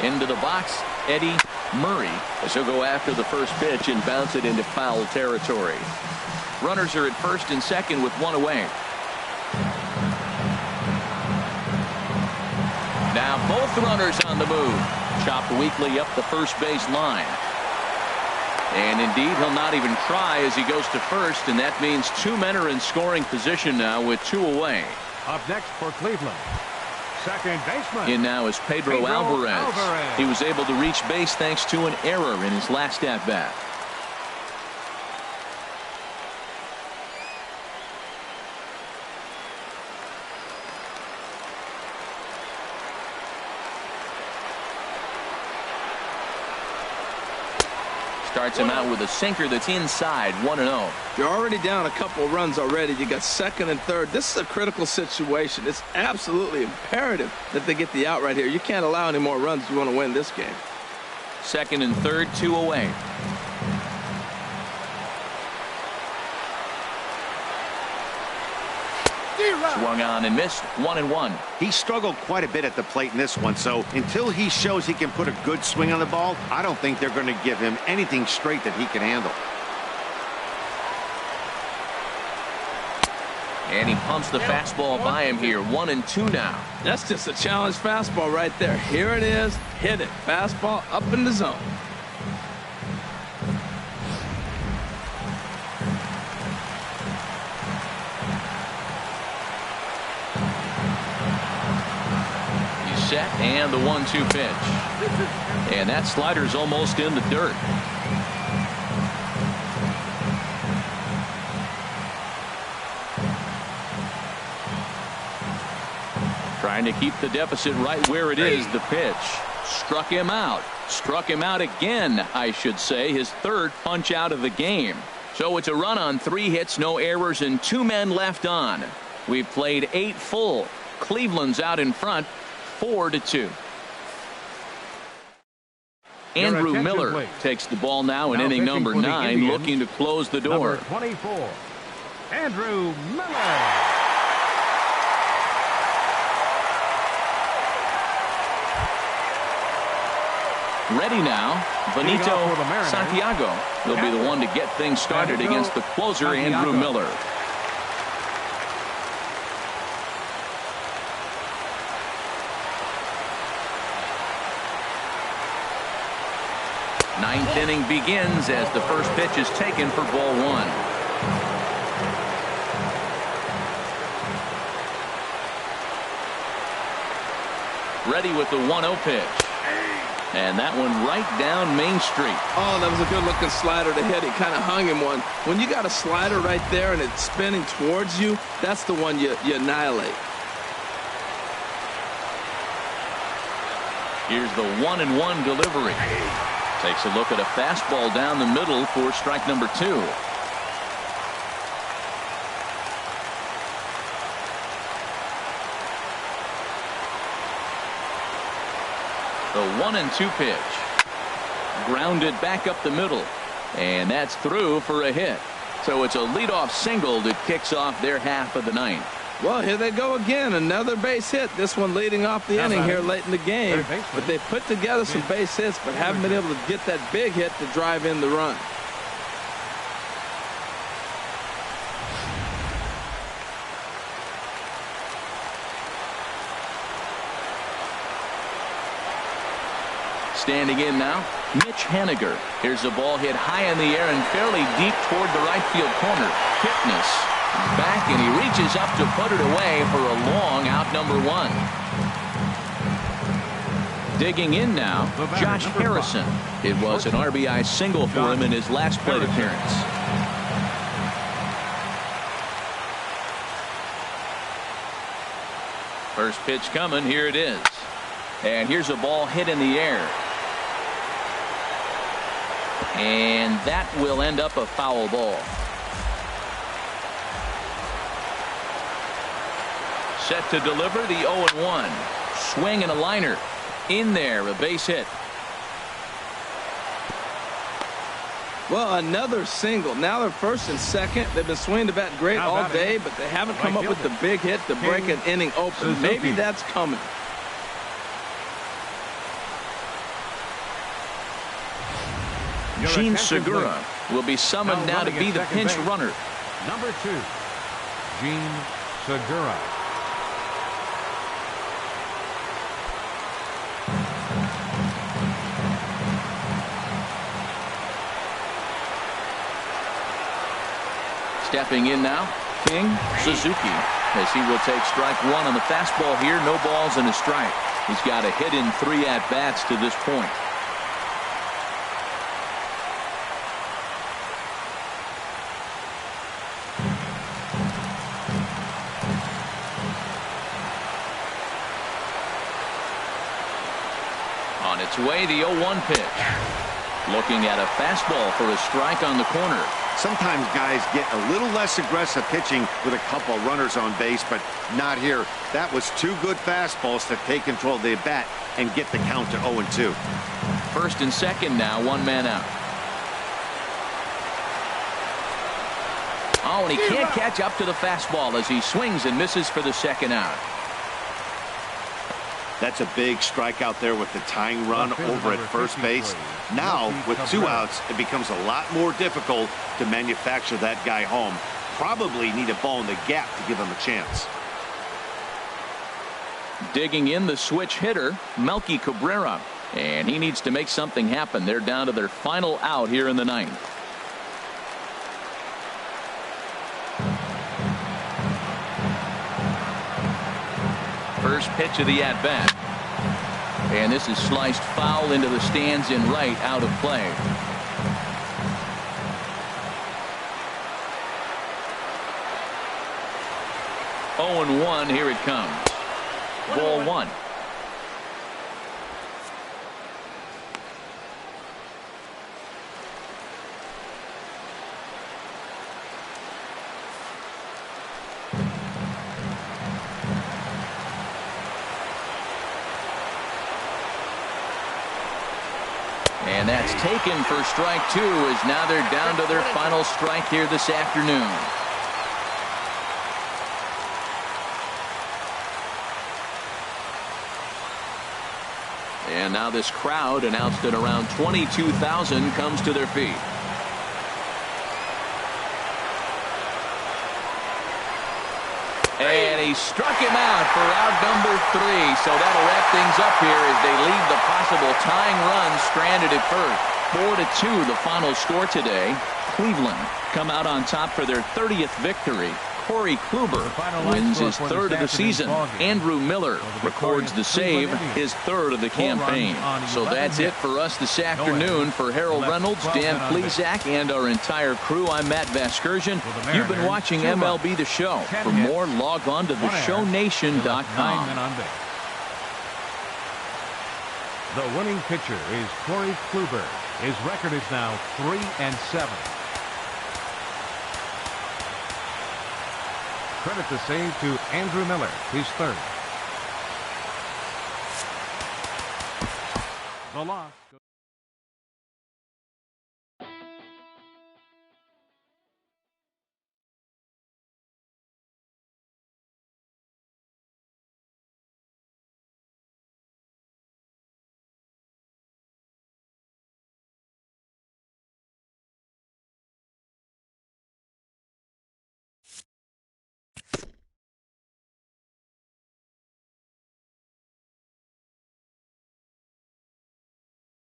Into the box, Eddie Murray, as he'll go after the first pitch and bounce it into foul territory. Runners are at first and second with 1 away. Now both runners on the move. Chopped weakly up the first base line. And indeed, he'll not even try as he goes to first, and that means 2 men are in scoring position now with 2 away. Up next for Cleveland, Second baseman. In now is Pedro Alvarez. He was able to reach base thanks to an error in his last at-bat. Starts him out with a sinker that's inside, 1-0. You're already down a couple runs already. You got second and third. This is a critical situation. It's absolutely imperative that they get the out right here. You can't allow any more runs if you want to win this game. Second and third, 2 away. Swung on and missed, 1-1. He struggled quite a bit at the plate in this one, so until he shows he can put a good swing on the ball, I don't think they're going to give him anything straight that he can handle. And he pumps the fastball by him here, 1-2 now. That's just a challenge fastball right there. Here it is. Hit it. Fastball up in the zone. Set and the 1-2 pitch. And that slider's almost in the dirt. Trying to keep the deficit right where it is. The pitch struck him out. Struck him out again, I should say. His third punch out of the game. So it's a run on 3 hits, no errors, and 2 men left on. We've played 8 full. Cleveland's out in front, 4-2. Andrew Miller takes the ball now in inning number 9, looking to close the door. Number 24, Andrew Miller. Ready now, Benito Santiago will be the one to get things started against the closer, Andrew Miller. Ninth inning begins as the first pitch is taken for ball 1. Ready with the 1-0 pitch. And that one right down Main Street. Oh, that was a good looking slider to hit. He kind of hung him one. When you got a slider right there and it's spinning towards you, that's the one you annihilate. Here's the 1-1 delivery. Takes a look at a fastball down the middle for strike number 2. The 1-2 pitch. Grounded back up the middle. And that's through for a hit. So it's a leadoff single that kicks off their half of the ninth. Well, here they go again. Another base hit. This one leading off the inning here late in the game. But they put together some base hits, but haven't been able to get that big hit to drive in the run. Standing in now, Mitch Haniger. Here's the ball hit high in the air and fairly deep toward the right field corner. Kipnis back, and he reaches up to put it away for a long out, number 1. Digging in now, Josh Harrison. It was an RBI single for him in his last plate appearance. First pitch coming. Here it is. And here's a ball hit in the air. And that will end up a foul ball. Set to deliver the 0-1. Swing and a liner. In there, a base hit. Well, another single. Now they're first and second. They've been swinging the bat great all day, but they haven't come up with the big hit to break an inning open. Maybe that's coming. Gene Segura will be summoned now to be the pinch runner. Number 2, Gene Segura. Stepping in now, King Suzuki, as he will take strike one on the fastball here. No balls and a strike. He's got a hit in 3 at-bats to this point. On its way, the 0-1 pitch. Looking at a fastball for a strike on the corner. Sometimes guys get a little less aggressive pitching with a couple of runners on base, but not here. That was 2 good fastballs to take control of the bat and get the count to 0-2. First and second now, 1 man out. Oh, and he can't catch up to the fastball as he swings and misses for the second out. That's a big strikeout there with the tying run over at first base. Now, with 2 outs, it becomes a lot more difficult to manufacture that guy home. Probably need a ball in the gap to give him a chance. Digging in the switch hitter, Melky Cabrera. And he needs to make something happen. They're down to their final out here in the 9th. First pitch of the at-bat. And this is sliced foul into the stands in right, out of play. Oh, and 1, here it comes. Ball 1. And that's taken for strike 2, as now they're down to their final strike here this afternoon. And now this crowd, announced at around 22,000, comes to their feet. And he struck him out for out number 3. So that'll wrap things up here as they leave the possible tying run stranded at first. 4-2 the final score today. Cleveland come out on top for their 30th victory. Corey Kluber wins his 3rd of the season. Andrew Miller records the save, his 3rd of the campaign. So that's it for us this afternoon. For Harold Reynolds, Dan Plesac, and our entire crew, I'm Matt Vasgersian. You've been watching MLB The Show. For more, log on to theshownation.com. The winning pitcher is Corey Kluber. His record is now 3-7. Credit the save to Andrew Miller, his 3rd. The loss goes